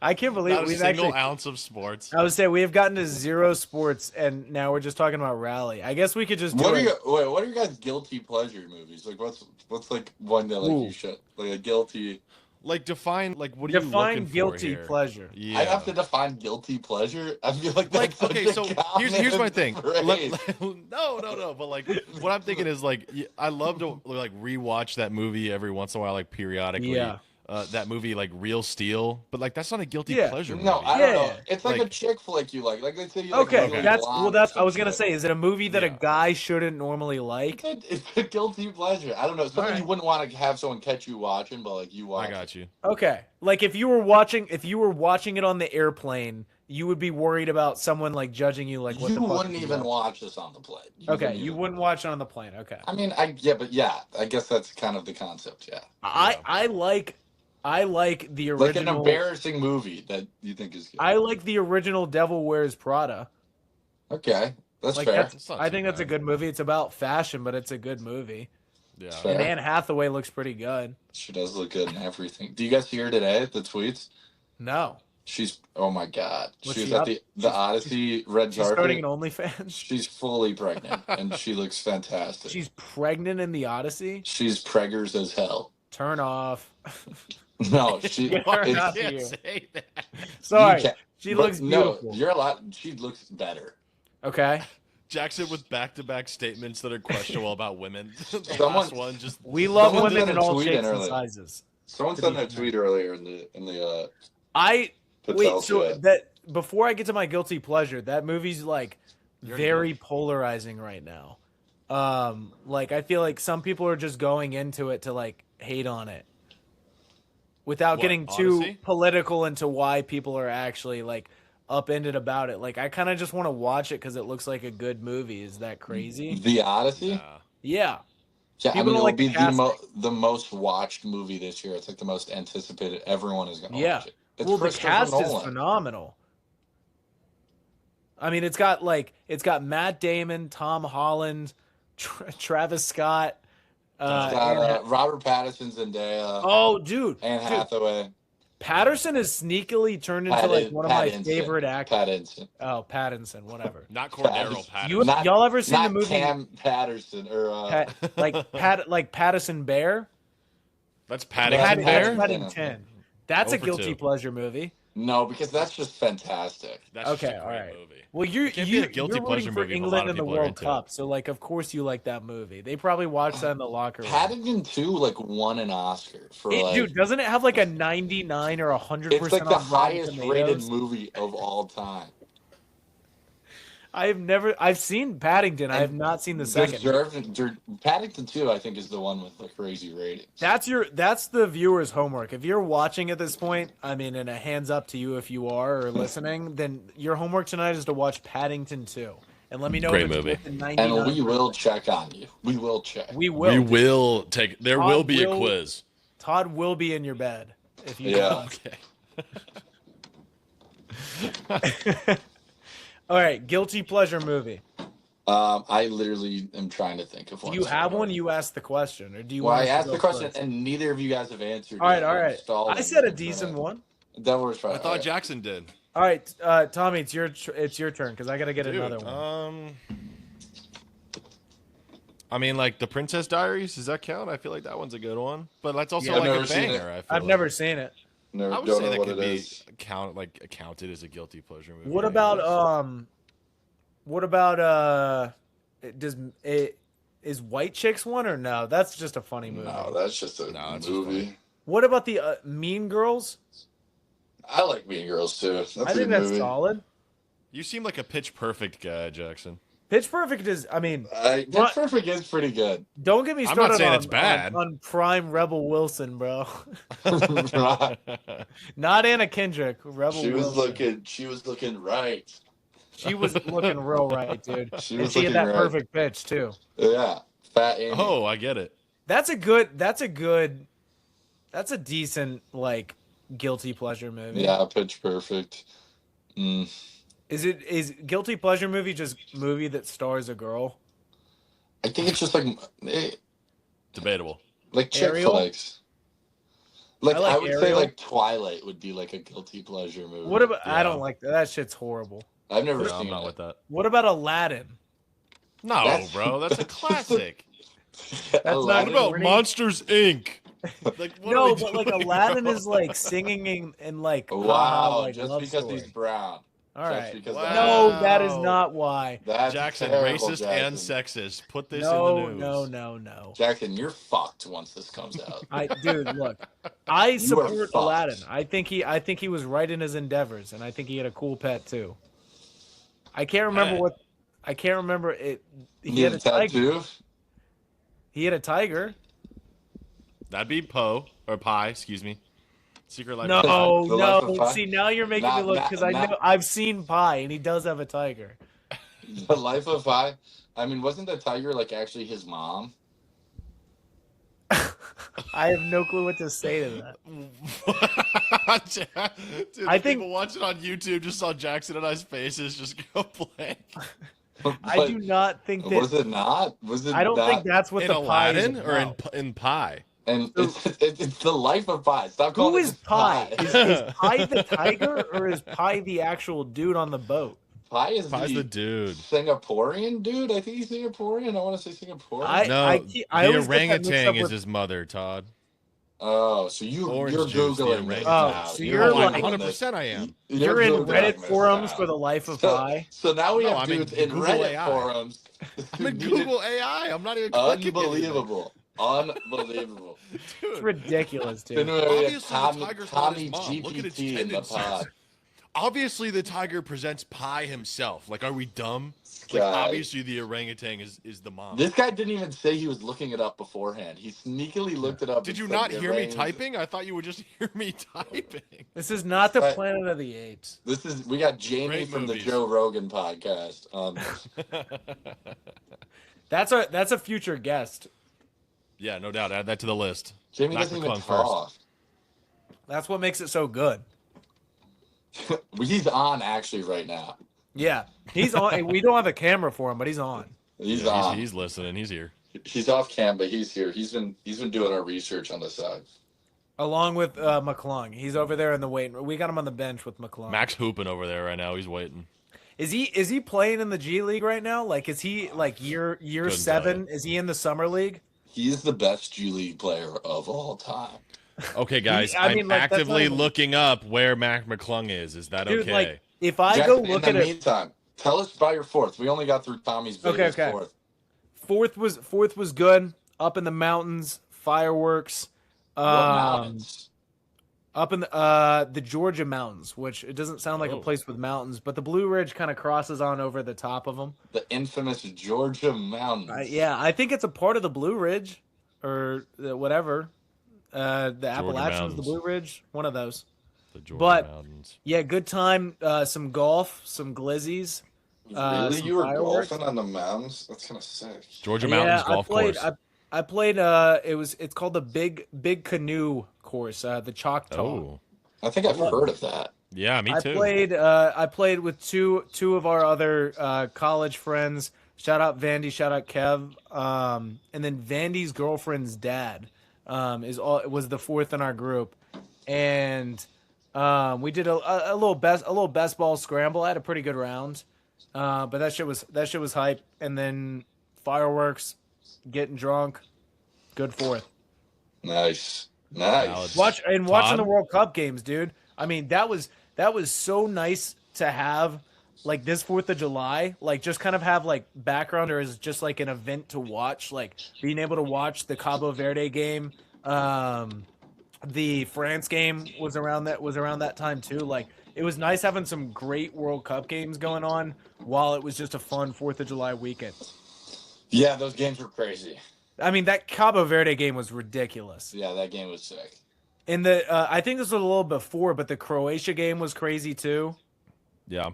Speaker 3: I can't believe
Speaker 1: Not a
Speaker 3: we've
Speaker 1: single
Speaker 3: actually.
Speaker 1: ounce of sports.
Speaker 3: I would say we have gotten to 0 sports, and now we're just talking about rally. I guess we could just do
Speaker 2: What are
Speaker 3: it.
Speaker 2: what are your guys' guilty pleasure movies? Like what's like one that like
Speaker 3: Ooh.
Speaker 2: you should like a guilty?
Speaker 1: Like define like what are you
Speaker 3: Define
Speaker 1: looking
Speaker 3: guilty
Speaker 1: for here?
Speaker 3: pleasure.
Speaker 1: Yeah.
Speaker 2: I'd have to define guilty pleasure. I feel like
Speaker 1: Like
Speaker 2: that's
Speaker 1: okay,
Speaker 2: such
Speaker 1: so
Speaker 2: a
Speaker 1: here's my
Speaker 2: common
Speaker 1: thing.
Speaker 2: phrase.
Speaker 1: No, but like what I'm thinking is like I love to like rewatch that movie every once in a while, like periodically.
Speaker 3: Yeah.
Speaker 1: that movie like Real Steel, but like that's not a guilty
Speaker 3: Yeah.
Speaker 1: pleasure movie.
Speaker 2: No, I don't know.
Speaker 3: Yeah.
Speaker 2: It's like a
Speaker 1: Like-
Speaker 2: chick flick you like. Like they say you like
Speaker 3: Okay,
Speaker 2: Legally
Speaker 3: that's
Speaker 2: Blonde
Speaker 3: well.
Speaker 2: or
Speaker 3: That's I
Speaker 2: some
Speaker 3: was gonna
Speaker 2: shit.
Speaker 3: say. Is it a movie that a
Speaker 1: Yeah.
Speaker 3: guy shouldn't normally like?
Speaker 2: It's a guilty pleasure. I don't know. Something
Speaker 3: Alright.
Speaker 2: you wouldn't want to have someone catch you watching, but like you watch.
Speaker 1: I got you.
Speaker 3: Okay, like if you were watching it on the airplane, you would be worried about someone like judging you, like what
Speaker 2: You
Speaker 3: the fuck
Speaker 2: wouldn't
Speaker 3: you
Speaker 2: even
Speaker 3: watch.
Speaker 2: watch this on the plane.
Speaker 3: Okay, you wouldn't watch it on the plane. Okay,
Speaker 2: I mean, I guess that's kind of the concept. Yeah,
Speaker 3: I like the
Speaker 2: like an
Speaker 3: original.
Speaker 2: embarrassing movie that you think is good.
Speaker 3: I like the original Devil Wears Prada.
Speaker 2: Okay, that's
Speaker 3: Like
Speaker 2: fair.
Speaker 1: It's not
Speaker 3: I
Speaker 1: too
Speaker 3: think that's a
Speaker 1: bad.
Speaker 3: good movie. It's about fashion, but it's a good movie.
Speaker 1: Yeah.
Speaker 2: Fair.
Speaker 3: And Anne Hathaway looks pretty good.
Speaker 2: She does look good in everything. Do you guys see her today? The tweets.
Speaker 3: No,
Speaker 2: She's oh my god.
Speaker 3: What's
Speaker 2: She was
Speaker 3: she
Speaker 2: at
Speaker 3: up?
Speaker 2: the Odyssey red
Speaker 3: she's starting an
Speaker 2: carpet.
Speaker 3: OnlyFans.
Speaker 2: She's fully pregnant and she looks fantastic.
Speaker 3: She's pregnant in the Odyssey.
Speaker 2: She's preggers as hell.
Speaker 3: Turn off.
Speaker 2: No, she.
Speaker 3: Get her
Speaker 2: it's-
Speaker 3: out.
Speaker 1: You can't
Speaker 3: you.
Speaker 1: say that.
Speaker 3: Sorry,
Speaker 2: you can't-
Speaker 3: she
Speaker 2: but
Speaker 3: looks beautiful.
Speaker 2: No, you're a lot. She looks better.
Speaker 3: Okay,
Speaker 1: Jackson with back-to-back statements that are questionable about women. The
Speaker 2: Someone-
Speaker 1: last one just
Speaker 3: we love
Speaker 2: Someone
Speaker 3: women
Speaker 2: sent
Speaker 3: in
Speaker 2: a
Speaker 3: all
Speaker 2: tweet in
Speaker 3: shapes and
Speaker 2: earlier.
Speaker 3: sizes.
Speaker 2: Someone
Speaker 3: To
Speaker 2: sent
Speaker 3: be
Speaker 2: that
Speaker 3: fair.
Speaker 2: tweet earlier in the
Speaker 3: I
Speaker 2: Patel
Speaker 3: wait. So
Speaker 2: thread.
Speaker 3: that before I get to my guilty pleasure, that movie's like
Speaker 1: You're
Speaker 3: very polarizing right now. Like I feel like some people are just going into it to like hate on it without
Speaker 1: What,
Speaker 3: getting too
Speaker 1: Odyssey?
Speaker 3: political into why people are actually like upended about it. Like I kind of just want to watch it because it looks like a good movie. Is that crazy?
Speaker 2: The Odyssey.
Speaker 1: Nah.
Speaker 3: Yeah.
Speaker 2: Yeah, I
Speaker 3: People
Speaker 2: mean,
Speaker 3: don't
Speaker 2: it'll
Speaker 3: like
Speaker 2: be
Speaker 3: the casting.
Speaker 2: the most watched movie this year. It's like the most anticipated. Everyone is going to
Speaker 3: Yeah.
Speaker 2: watch it. It's
Speaker 3: Well, the
Speaker 2: Christopher
Speaker 3: cast is
Speaker 2: Nolan.
Speaker 3: phenomenal. I mean, it's got Matt Damon, Tom Holland, Travis Scott.
Speaker 2: It's got, Robert Pattinson, Zendaya,
Speaker 3: Oh, dude,
Speaker 2: Anne
Speaker 3: dude,
Speaker 2: Hathaway,
Speaker 3: Patterson has sneakily turned into like one of my
Speaker 2: Pattinson.
Speaker 3: favorite actors.
Speaker 2: Pattinson.
Speaker 3: Oh, Pattinson, whatever.
Speaker 1: Not Cordero
Speaker 2: Pattinson.
Speaker 1: Patterson.
Speaker 2: Not-
Speaker 3: Y'all ever seen the
Speaker 2: Not
Speaker 3: movie
Speaker 2: Cam Patterson or
Speaker 3: like Pattison Bear?
Speaker 1: That's
Speaker 2: Paddington
Speaker 1: Paddington
Speaker 2: Bear?
Speaker 1: Bear.
Speaker 3: Paddington. That's a
Speaker 1: 0 for
Speaker 3: guilty
Speaker 1: 2.
Speaker 3: pleasure movie.
Speaker 2: no, because that's just fantastic.
Speaker 1: That's
Speaker 3: Okay,
Speaker 1: just a great
Speaker 3: all right.
Speaker 1: movie.
Speaker 3: Well, you're
Speaker 1: can't be a guilty
Speaker 3: you're
Speaker 1: pleasure
Speaker 3: rooting for
Speaker 1: movie if a lot
Speaker 3: England
Speaker 1: of
Speaker 3: in the
Speaker 1: people are
Speaker 3: World
Speaker 1: into it.
Speaker 3: Cup, so like of course you like that movie. They probably watched that in the locker room.
Speaker 2: Paddington 2 like won an Oscar for like
Speaker 3: Dude, doesn't it have like a 99 or 100%?
Speaker 2: it's like the
Speaker 3: on Rotten
Speaker 2: highest rated
Speaker 3: Tomatoes?
Speaker 2: movie of all time.
Speaker 3: I've seen Paddington. I have not seen the second.
Speaker 2: Paddington 2 I think is the one with the crazy ratings.
Speaker 3: That's the viewer's homework. If you're watching at this point, I mean, and a hands up to you if you are or listening, then your homework tonight is to watch Paddington 2. And let me know
Speaker 1: Great
Speaker 3: if it's
Speaker 1: movie.
Speaker 3: worth the 99.
Speaker 2: And we will check on you. We will check.
Speaker 3: We will.
Speaker 1: We will take. There
Speaker 3: Todd
Speaker 1: will be a
Speaker 3: will-
Speaker 1: quiz.
Speaker 3: Todd will be in your bed if you
Speaker 2: Yeah.
Speaker 1: Okay.
Speaker 3: All right, guilty pleasure movie.
Speaker 2: I literally am trying to think of one.
Speaker 3: Do you have one? You asked the question, or do you
Speaker 2: Well,
Speaker 3: want
Speaker 2: I
Speaker 3: us to
Speaker 2: asked
Speaker 3: go
Speaker 2: the question,
Speaker 3: first?
Speaker 2: and neither of you guys have answered.
Speaker 3: All right,
Speaker 2: yet.
Speaker 3: all
Speaker 2: I'm
Speaker 3: right.
Speaker 2: stalling
Speaker 3: I said a
Speaker 2: you.
Speaker 3: decent one.
Speaker 2: That was
Speaker 1: I
Speaker 2: right.
Speaker 1: thought Jackson did.
Speaker 3: All right, Tommy, it's your turn because I gotta get another
Speaker 1: Dude,
Speaker 3: one.
Speaker 1: I mean, like the Princess Diaries. Does that count? I feel like that one's a good one, but that's also
Speaker 3: Yeah,
Speaker 2: I've
Speaker 1: like
Speaker 2: never
Speaker 1: a
Speaker 2: seen it.
Speaker 1: banger. I feel
Speaker 3: I've
Speaker 1: like.
Speaker 3: never seen it.
Speaker 2: Never,
Speaker 1: I would
Speaker 2: don't
Speaker 1: say
Speaker 2: know
Speaker 1: that
Speaker 2: what
Speaker 1: could
Speaker 2: it
Speaker 1: be
Speaker 2: is.
Speaker 1: accounted as a guilty pleasure movie.
Speaker 3: What
Speaker 1: I
Speaker 3: about
Speaker 1: guess.
Speaker 3: What about is White Chicks one or no? That's just a funny movie.
Speaker 2: No, that's just a
Speaker 1: No, it's just
Speaker 2: movie.
Speaker 1: funny.
Speaker 3: What about the Mean Girls?
Speaker 2: I like Mean Girls too. That's
Speaker 3: I
Speaker 2: a
Speaker 3: think
Speaker 2: good
Speaker 3: that's
Speaker 2: movie.
Speaker 3: solid.
Speaker 1: You seem like a Pitch Perfect guy, Jackson.
Speaker 3: Pitch Perfect is. I mean,
Speaker 2: Pitch
Speaker 3: What?
Speaker 2: Perfect is pretty good.
Speaker 3: don't get me
Speaker 1: I'm
Speaker 3: started
Speaker 1: not saying
Speaker 3: on,
Speaker 1: it's bad.
Speaker 3: on prime Rebel Wilson, bro.
Speaker 2: she
Speaker 3: Not Anna Kendrick. Rebel Wilson.
Speaker 2: She was looking right.
Speaker 3: She was looking real right, dude.
Speaker 2: She
Speaker 3: And
Speaker 2: was
Speaker 3: she had
Speaker 2: looking
Speaker 3: that
Speaker 2: right.
Speaker 3: perfect pitch too.
Speaker 2: Yeah, Fat Amy.
Speaker 1: Oh, I get it.
Speaker 3: That's a decent like guilty pleasure movie.
Speaker 2: Yeah, Pitch Perfect. Mm.
Speaker 3: Is guilty pleasure movie just movie that stars a girl?
Speaker 2: I think it's just
Speaker 1: Debatable.
Speaker 2: like chick
Speaker 3: Ariel?
Speaker 2: flicks. Like
Speaker 3: I like
Speaker 2: I would say
Speaker 3: Ariel.
Speaker 2: like Twilight would be like a guilty pleasure movie.
Speaker 3: What about? I
Speaker 1: Yeah.
Speaker 3: don't like that. That shit's horrible.
Speaker 2: I've never
Speaker 1: No,
Speaker 2: seen
Speaker 1: I'm not
Speaker 2: it.
Speaker 1: with that.
Speaker 3: What about Aladdin?
Speaker 1: No,
Speaker 2: That's-
Speaker 1: bro, that's a classic.
Speaker 3: That's not
Speaker 1: What
Speaker 3: good.
Speaker 1: about
Speaker 3: We're-
Speaker 1: Monsters Inc? Like, what are
Speaker 3: No,
Speaker 1: we
Speaker 3: but like
Speaker 1: doing?
Speaker 3: Aladdin is like singing and like
Speaker 2: Wow,
Speaker 3: like
Speaker 2: just
Speaker 3: love
Speaker 2: because
Speaker 3: story.
Speaker 2: he's brown.
Speaker 3: All
Speaker 2: Just
Speaker 3: right.
Speaker 2: because
Speaker 1: Wow.
Speaker 3: No, that is not why.
Speaker 2: That's
Speaker 1: Jackson,
Speaker 2: terrible,
Speaker 1: racist and
Speaker 2: Jackson.
Speaker 1: sexist. Put this
Speaker 3: No,
Speaker 1: in the
Speaker 3: no,
Speaker 1: news.
Speaker 3: no.
Speaker 2: Jackson, you're fucked once this comes out.
Speaker 3: Dude, look, I
Speaker 2: You are
Speaker 3: support
Speaker 2: fucked.
Speaker 3: Aladdin. I think he was right in his endeavors, and I think he had a cool pet too. I can't remember it. He had a tiger.
Speaker 2: tattoo.
Speaker 3: He had a tiger.
Speaker 1: That'd be Poe or Pie, excuse me. Secret Life.
Speaker 3: No,
Speaker 1: of Pi.
Speaker 2: The Life of
Speaker 3: no.
Speaker 2: Pi?
Speaker 3: See, now you're making me look because I know I've seen Pi, and he does have a tiger.
Speaker 2: The Life of Pi. I mean, wasn't the tiger like actually his mom?
Speaker 3: I have no clue what to say to that.
Speaker 1: Dude,
Speaker 3: I
Speaker 1: the
Speaker 3: think-
Speaker 1: people watching on YouTube just saw Jackson and I's faces just go blank.
Speaker 3: I do not think that.
Speaker 2: Was it not? Was it?
Speaker 3: I don't
Speaker 2: not?
Speaker 3: think that's what
Speaker 1: In
Speaker 3: the Pi is
Speaker 1: Aladdin or
Speaker 3: about.
Speaker 1: in Pie?
Speaker 2: And it's the Life of Pi. Stop calling
Speaker 3: Who
Speaker 2: it
Speaker 3: is
Speaker 2: just
Speaker 3: Pi? Is Pi the tiger or is Pi the actual dude on the boat?
Speaker 2: Pi is
Speaker 1: Pie's the dude.
Speaker 2: Singaporean dude. I think he's Singaporean. I want to say Singaporean.
Speaker 1: No,
Speaker 3: the
Speaker 1: orangutan
Speaker 3: always get that mixed up
Speaker 1: is
Speaker 3: with-
Speaker 1: his mother, Todd.
Speaker 2: Oh, so you're
Speaker 1: Orange juice, the
Speaker 2: googling this
Speaker 1: orangutan.
Speaker 2: now.
Speaker 3: Oh, so
Speaker 2: You're
Speaker 3: you're
Speaker 1: Oh,
Speaker 3: like-
Speaker 1: 100% I am.
Speaker 3: You're in
Speaker 2: Googling
Speaker 3: Reddit
Speaker 2: this
Speaker 3: forums
Speaker 2: now.
Speaker 3: for the Life of
Speaker 2: So-
Speaker 3: Pi.
Speaker 2: So now we
Speaker 1: No,
Speaker 2: have
Speaker 1: I'm in
Speaker 2: dudes in
Speaker 1: Google
Speaker 2: Reddit
Speaker 1: AI.
Speaker 2: forums.
Speaker 1: I'm in Google AI. I'm not even clicking anything.
Speaker 2: Unbelievable. Unbelievable.
Speaker 3: It's
Speaker 1: Dude,
Speaker 3: ridiculous,
Speaker 2: Then
Speaker 3: dude.
Speaker 2: we have
Speaker 1: Obviously, the
Speaker 2: Tommy,
Speaker 1: tiger's not
Speaker 2: Tommy
Speaker 1: his mom. Look at its
Speaker 2: GPT in the
Speaker 1: tendencies.
Speaker 2: pod.
Speaker 1: obviously the tiger presents Pi himself. Like, are we dumb? Like,
Speaker 2: God.
Speaker 1: obviously the orangutan is the mom.
Speaker 2: This guy didn't even say he was looking it up beforehand. He sneakily looked it up.
Speaker 1: Did
Speaker 2: and
Speaker 1: you
Speaker 2: said
Speaker 1: not
Speaker 2: the
Speaker 1: hear me
Speaker 2: orangutan-
Speaker 1: typing? I thought you would just hear me typing.
Speaker 3: This is not the
Speaker 2: Right.
Speaker 3: Planet of the Apes.
Speaker 2: We got Jamie
Speaker 1: Great
Speaker 2: from
Speaker 1: movies.
Speaker 2: the Joe Rogan podcast.
Speaker 3: That's a future guest.
Speaker 1: Yeah, no doubt. Add that to the list.
Speaker 2: Jamie
Speaker 1: Mac
Speaker 2: doesn't even
Speaker 1: McClung
Speaker 2: talk.
Speaker 3: That's what makes it so good.
Speaker 2: He's on actually right now.
Speaker 3: Yeah, he's on. We don't have a camera for him, but he's on.
Speaker 2: He's
Speaker 1: Yeah,
Speaker 2: on.
Speaker 1: he's listening. He's here.
Speaker 2: He's off cam, but he's here. He's been doing our research on the side.
Speaker 3: Along with McClung. He's over there in the waiting room. We got him on the bench with McClung.
Speaker 1: Mac's hooping over there right now. He's waiting.
Speaker 3: Is he playing in the G League right now? Like, is he like year
Speaker 1: Couldn't
Speaker 3: 7? Is he in the summer league?
Speaker 2: He's the best G League player of all time.
Speaker 1: Okay, guys.
Speaker 3: I mean,
Speaker 1: I'm
Speaker 3: like, that's
Speaker 1: actively
Speaker 3: not even-
Speaker 1: looking up where Mac McClung is. Is that
Speaker 3: Dude,
Speaker 1: okay?
Speaker 3: like, if I
Speaker 2: Jackson,
Speaker 3: go look
Speaker 2: in
Speaker 3: at
Speaker 2: the
Speaker 3: it,
Speaker 2: meantime, tell us about your fourth. We only got through Tommy's videos
Speaker 3: Okay.
Speaker 2: fourth.
Speaker 3: fourth was good. Up in the mountains, fireworks.
Speaker 2: What mountains?
Speaker 3: Up in the Georgia mountains, which it doesn't sound like a
Speaker 1: Oh.
Speaker 3: place with mountains, but the Blue Ridge kind of crosses on over the top of them.
Speaker 2: The infamous Georgia mountains.
Speaker 3: Yeah, I think it's a part of the Blue Ridge or whatever. The Appalachians, the
Speaker 1: Mountains.
Speaker 3: Blue Ridge, one of those.
Speaker 1: The Georgia
Speaker 3: but-
Speaker 1: Mountains.
Speaker 3: Yeah, good time. Some golf, some glizzies.
Speaker 2: Really?
Speaker 3: some
Speaker 2: You were
Speaker 3: fireworks.
Speaker 2: golfing on the mountains? That's kind of sick.
Speaker 1: Georgia Mountains Golf Course.
Speaker 3: I played. It's called the Big Canoe course. The Choctaw.
Speaker 1: Oh,
Speaker 2: I think I've heard of that.
Speaker 1: yeah, me too.
Speaker 3: I played with two of our other college friends. Shout out Vandy, shout out Kev. And then Vandy's girlfriend's dad was the fourth in our group, and we did a little best ball scramble. I had a pretty good round, but that shit was hype. And then fireworks, getting drunk, good fourth.
Speaker 2: Nice.
Speaker 3: Watching
Speaker 1: Todd?
Speaker 3: the World Cup games, dude. I mean, that was so nice to have, like, this 4th of July, like, just kind of have like background or as just like an event to watch, like being able to watch the Cabo Verde game, the France game was around that time too. Like, it was nice having some great World Cup games going on while it was just a fun 4th of July weekend.
Speaker 2: Yeah, those games were crazy.
Speaker 3: I mean, that Cabo Verde game was ridiculous.
Speaker 2: Yeah, that game was sick.
Speaker 3: And I think this was a little before, but the Croatia game was crazy too.
Speaker 1: Yeah.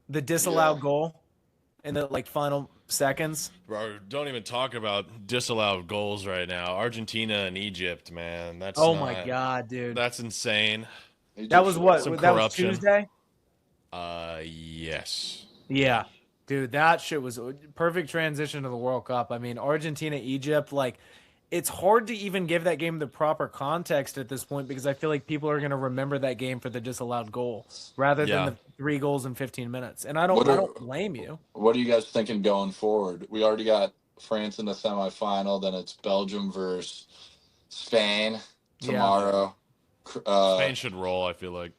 Speaker 3: The disallowed
Speaker 2: Yeah.
Speaker 3: goal in the final seconds.
Speaker 1: Bro, don't even talk about disallowed goals right now. Argentina and Egypt, man. That's
Speaker 3: Oh my god, dude.
Speaker 1: That's insane.
Speaker 3: That was what?
Speaker 1: Some
Speaker 3: That was
Speaker 1: corruption.
Speaker 3: Tuesday?
Speaker 1: Yes.
Speaker 3: Yeah. Dude, that shit was a perfect transition to the World Cup. I mean, Argentina, Egypt, like, it's hard to even give that game the proper context at this point because I feel like people are going to remember that game for the disallowed goal rather
Speaker 1: Yeah.
Speaker 3: than the 3 goals in 15 minutes. And I don't blame you.
Speaker 2: What are you guys thinking going forward? We already got France in the semifinal. Then it's Belgium versus Spain tomorrow.
Speaker 1: Spain should roll, I feel like.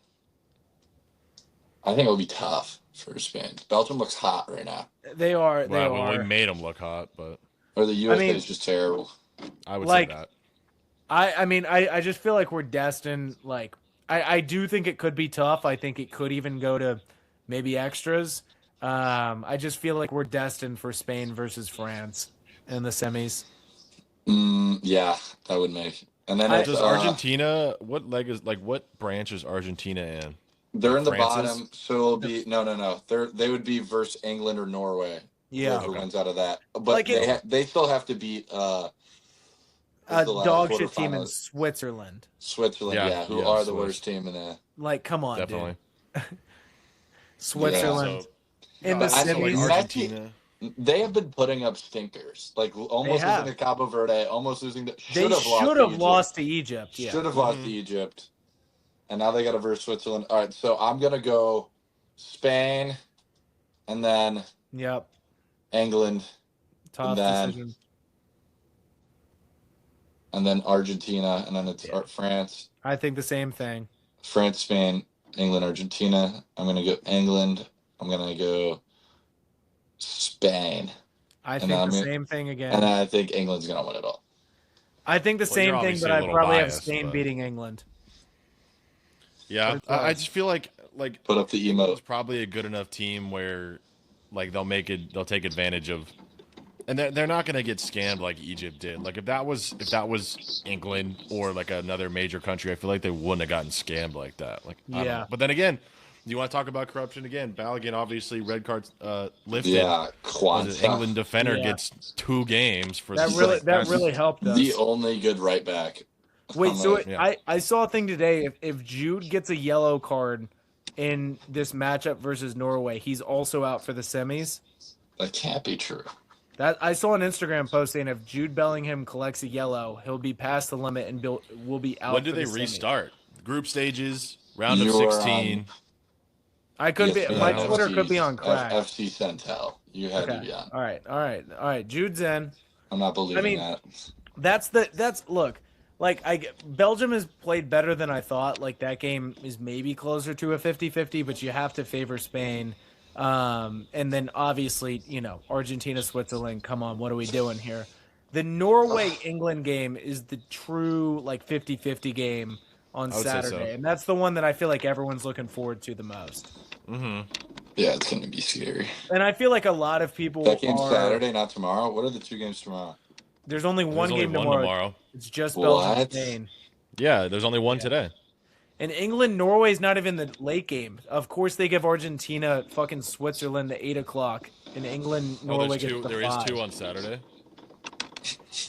Speaker 2: I think it'll be tough for Spain. Belgium looks hot right now.
Speaker 3: They are. They
Speaker 1: Well, we
Speaker 3: are.
Speaker 1: made them look hot, but
Speaker 2: Or the USA
Speaker 3: mean,
Speaker 2: is just terrible.
Speaker 1: I would
Speaker 3: like,
Speaker 1: say that.
Speaker 3: I mean, I just feel like we're destined. Like, I do think it could be tough. I think it could even go to maybe extras. I just feel like we're destined for Spain versus France in the semis.
Speaker 2: Yeah, that would make. And then
Speaker 1: Does Argentina? What leg is like? What branch is Argentina in?
Speaker 2: they're
Speaker 1: Like
Speaker 2: in the
Speaker 1: France's?
Speaker 2: bottom, so it'll be no. They would be versus England or Norway.
Speaker 3: Yeah,
Speaker 2: Whoever wins out of that, but
Speaker 3: Like
Speaker 2: they still have to beat who's
Speaker 3: a
Speaker 2: the last
Speaker 3: dog shit team in
Speaker 2: quarterfinalist?
Speaker 3: Switzerland.
Speaker 2: Switzerland,
Speaker 1: Yeah,
Speaker 2: yeah, who
Speaker 1: yeah,
Speaker 2: are the
Speaker 1: Swiss.
Speaker 2: worst team in there.
Speaker 3: Like, come on,
Speaker 1: Definitely.
Speaker 3: dude. Switzerland
Speaker 1: So,
Speaker 3: in the
Speaker 2: I think
Speaker 3: semis.
Speaker 2: Messi-
Speaker 1: Argentina.
Speaker 2: They have been putting up stinkers, like almost
Speaker 3: have.
Speaker 2: losing to Cabo Verde, almost losing to.
Speaker 3: They should have lost to Egypt. Yeah.
Speaker 2: Should have lost to Egypt, and now they got to verse Switzerland. All right, so I'm gonna go Spain, and then
Speaker 3: Yep.
Speaker 2: England,
Speaker 3: Tough
Speaker 2: then-
Speaker 3: decision.
Speaker 2: and then Argentina, and then it's
Speaker 3: Yeah.
Speaker 2: France,
Speaker 3: I think the same thing.
Speaker 2: France, Spain, England, Argentina. I'm gonna go England. I'm gonna go Spain,
Speaker 3: I
Speaker 2: And
Speaker 3: think
Speaker 2: I'm
Speaker 3: the
Speaker 2: in-
Speaker 3: same thing
Speaker 2: and
Speaker 3: again.
Speaker 2: I think England's gonna win it all.
Speaker 3: I think the
Speaker 1: Well,
Speaker 3: same
Speaker 1: you're
Speaker 3: thing,
Speaker 1: obviously
Speaker 3: but
Speaker 1: a
Speaker 3: I
Speaker 1: little
Speaker 3: probably have
Speaker 1: biased,
Speaker 3: Spain
Speaker 1: but-
Speaker 3: beating England.
Speaker 1: Yeah,
Speaker 3: But it's
Speaker 1: I
Speaker 3: close.
Speaker 1: just feel like
Speaker 2: Put up the
Speaker 1: England's
Speaker 2: emote.
Speaker 1: probably a good enough team where like they'll take advantage of, and they're not gonna get scammed like Egypt did. Like if that was England or like another major country, I feel like they wouldn't have gotten scammed like that. Like I don't
Speaker 3: Yeah.
Speaker 1: know. But then again, you want to talk about corruption again? Balogun obviously red card lifted.
Speaker 2: Yeah,
Speaker 1: Was it
Speaker 2: Kwanzaa.
Speaker 1: England defender
Speaker 3: Yeah.
Speaker 1: gets 2 games for
Speaker 3: That really helped us.
Speaker 2: The only good right back.
Speaker 3: Wait, so
Speaker 1: Yeah.
Speaker 3: I saw a thing today. If Jude gets a yellow card in this matchup versus Norway, he's also out for the semis.
Speaker 2: That can't be true.
Speaker 3: That I saw an Instagram post saying if Jude Bellingham collects a yellow, he'll be past the limit and will be out.
Speaker 1: When do
Speaker 3: for
Speaker 1: they
Speaker 3: the semis.
Speaker 1: restart? Group stages, round of
Speaker 2: You're,
Speaker 1: 16.
Speaker 3: I could be.
Speaker 2: ESPN
Speaker 3: My
Speaker 1: FC,
Speaker 3: Twitter could be on crack.
Speaker 2: FC Centel. You had to
Speaker 3: Okay.
Speaker 2: be on.
Speaker 3: All right. Jude's in.
Speaker 2: I'm not believing
Speaker 3: mean,
Speaker 2: that.
Speaker 3: That's look. Like Belgium has played better than I thought. Like that game is maybe closer to a 50-50, but you have to favor Spain. And then obviously, Argentina, Switzerland. Come on, what are we doing here? The Norway England game is the true like 50-50 game on
Speaker 1: I would say so.
Speaker 3: Saturday, and that's the one that I feel like everyone's looking forward to the most.
Speaker 1: Mm-hmm.
Speaker 2: Yeah, it's gonna be scary.
Speaker 3: And I feel like a lot of people
Speaker 2: That game's
Speaker 3: are.
Speaker 2: Saturday, not tomorrow. What are the 2 games tomorrow?
Speaker 3: There's only one
Speaker 1: There's only
Speaker 3: game
Speaker 1: one
Speaker 3: tomorrow. It's just
Speaker 2: What?
Speaker 3: Belgium, Spain.
Speaker 1: Yeah, there's only one today.
Speaker 3: And England, Norway's not even the late game. Of course, they give Argentina fucking Switzerland at 8:00, and England, Norway gets the
Speaker 1: There is
Speaker 3: 5.
Speaker 1: 2 on Saturday.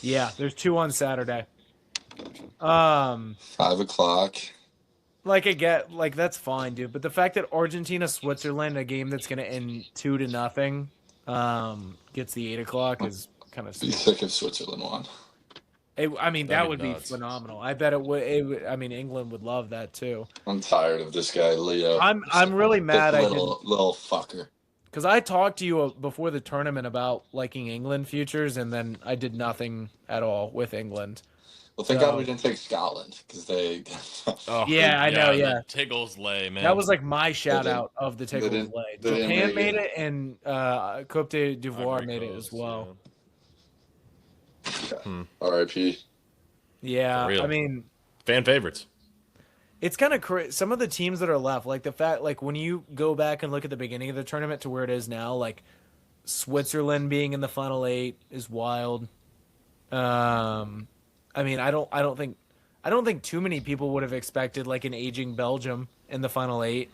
Speaker 3: Yeah, there's 2 on Saturday.
Speaker 2: 5:00.
Speaker 3: Like I get, like that's fine, dude. But the fact that Argentina, Switzerland, a game that's gonna end 2-0, gets the 8:00 is kind of.
Speaker 2: Be sick if Switzerland won.
Speaker 3: I mean,
Speaker 1: That'd
Speaker 3: that
Speaker 1: be
Speaker 3: would be
Speaker 1: nuts.
Speaker 3: phenomenal. I bet it would. I mean, England would love that too.
Speaker 2: I'm tired of this guy, Leo.
Speaker 3: I'm really mad.
Speaker 2: This
Speaker 3: I didn't.
Speaker 2: little fucker.
Speaker 3: Because I talked to you before the tournament about liking England futures, and then I did nothing at all with England.
Speaker 2: Well, thank
Speaker 3: So-
Speaker 2: God we didn't take Scotland because they.
Speaker 1: Oh,
Speaker 3: Yeah, I know, yeah.
Speaker 1: the Tiggles lay, man.
Speaker 3: That was like my shout
Speaker 2: didn't-
Speaker 3: out of the
Speaker 2: they
Speaker 3: Tiggle
Speaker 2: didn't-
Speaker 3: play.
Speaker 2: they didn't
Speaker 3: Japan
Speaker 2: make
Speaker 3: made
Speaker 2: it.
Speaker 3: it, and Cote d'Ivoire
Speaker 1: Ivory
Speaker 3: made it
Speaker 1: Coast,
Speaker 3: as well.
Speaker 2: R.I.P.
Speaker 3: Yeah,
Speaker 1: For real.
Speaker 3: I mean,
Speaker 1: Fan favorites.
Speaker 3: it's kind of some of the teams that are left, like the fact, like when you go back and look at the beginning of the tournament to where it is now, like Switzerland being in the final 8 is wild. I mean, I don't think too many people would have expected like an aging Belgium in the final 8.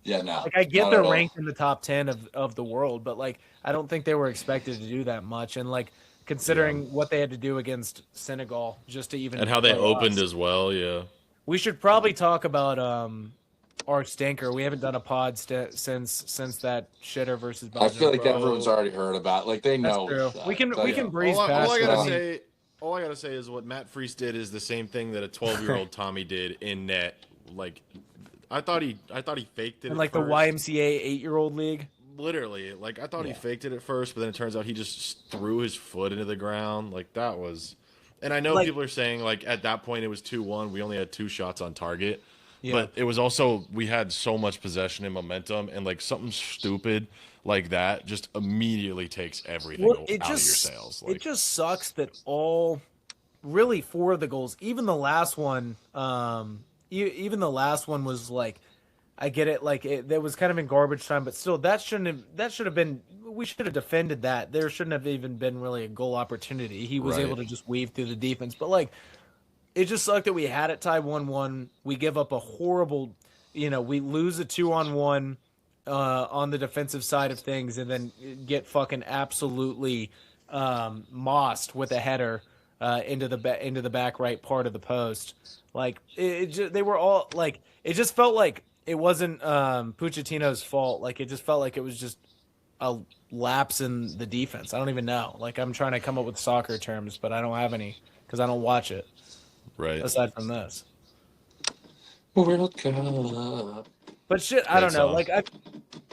Speaker 2: Yeah, no.
Speaker 3: Like I get
Speaker 2: not
Speaker 3: they're
Speaker 2: at all.
Speaker 3: ranked in the top 10 of the world, but like I don't think they were expected to do that much. And like considering what they had to do against Senegal just to even
Speaker 1: And how they
Speaker 3: play
Speaker 1: opened
Speaker 3: us.
Speaker 1: as well, yeah.
Speaker 3: We should probably talk about our stinker. We haven't done a pod since that shitter versus
Speaker 2: I
Speaker 3: Belgium.
Speaker 2: feel like
Speaker 1: Bro.
Speaker 2: everyone's already heard about. Like they
Speaker 3: That's
Speaker 2: know.
Speaker 3: true.
Speaker 2: that.
Speaker 3: We can
Speaker 2: So, yeah.
Speaker 3: breeze
Speaker 1: all
Speaker 3: past
Speaker 1: I
Speaker 3: it.
Speaker 1: gotta say is what Matt Freese did is the same thing that a 12-year-old Tommy did in net. Like, I thought he faked it.
Speaker 3: in
Speaker 1: at
Speaker 3: like the
Speaker 1: first.
Speaker 3: YMCA 8-year-old league.
Speaker 1: Literally, like I thought he
Speaker 3: Yeah.
Speaker 1: faked it at first, but then it turns out he just threw his foot into the ground. Like that was, and I know
Speaker 3: Like-
Speaker 1: people are saying like at that point it was 2-1. We only had 2 shots on target,
Speaker 3: Yeah.
Speaker 1: But it was also we had so much possession and momentum, and like something stupid like that just immediately takes everything
Speaker 3: Well,
Speaker 1: out of your sails.
Speaker 3: it
Speaker 1: Like
Speaker 3: just sucks that really 4 of the goals, even the last one, even the last one was like, I get it, like that was kind of in garbage time, but still, that should have been, we should have defended that. There shouldn't have even been really a goal opportunity. He was
Speaker 1: Right.
Speaker 3: able to just weave through the defense, but like, it just sucked that we had it tied 1-1. We give up a horrible, we lose a 2-on-1 on the defensive side of things, and then get fucking absolutely mossed with a header into the back right part of the post. Like they were all like, it just felt like it wasn't Pochettino's fault. Like it just felt like it was just a lapse in the defense. I don't even know. Like I'm trying to come up with soccer terms, but I don't have any because I don't watch it.
Speaker 1: right.
Speaker 3: Aside from this,
Speaker 2: World Cup.
Speaker 3: but shit, I don't know.
Speaker 1: song.
Speaker 3: Like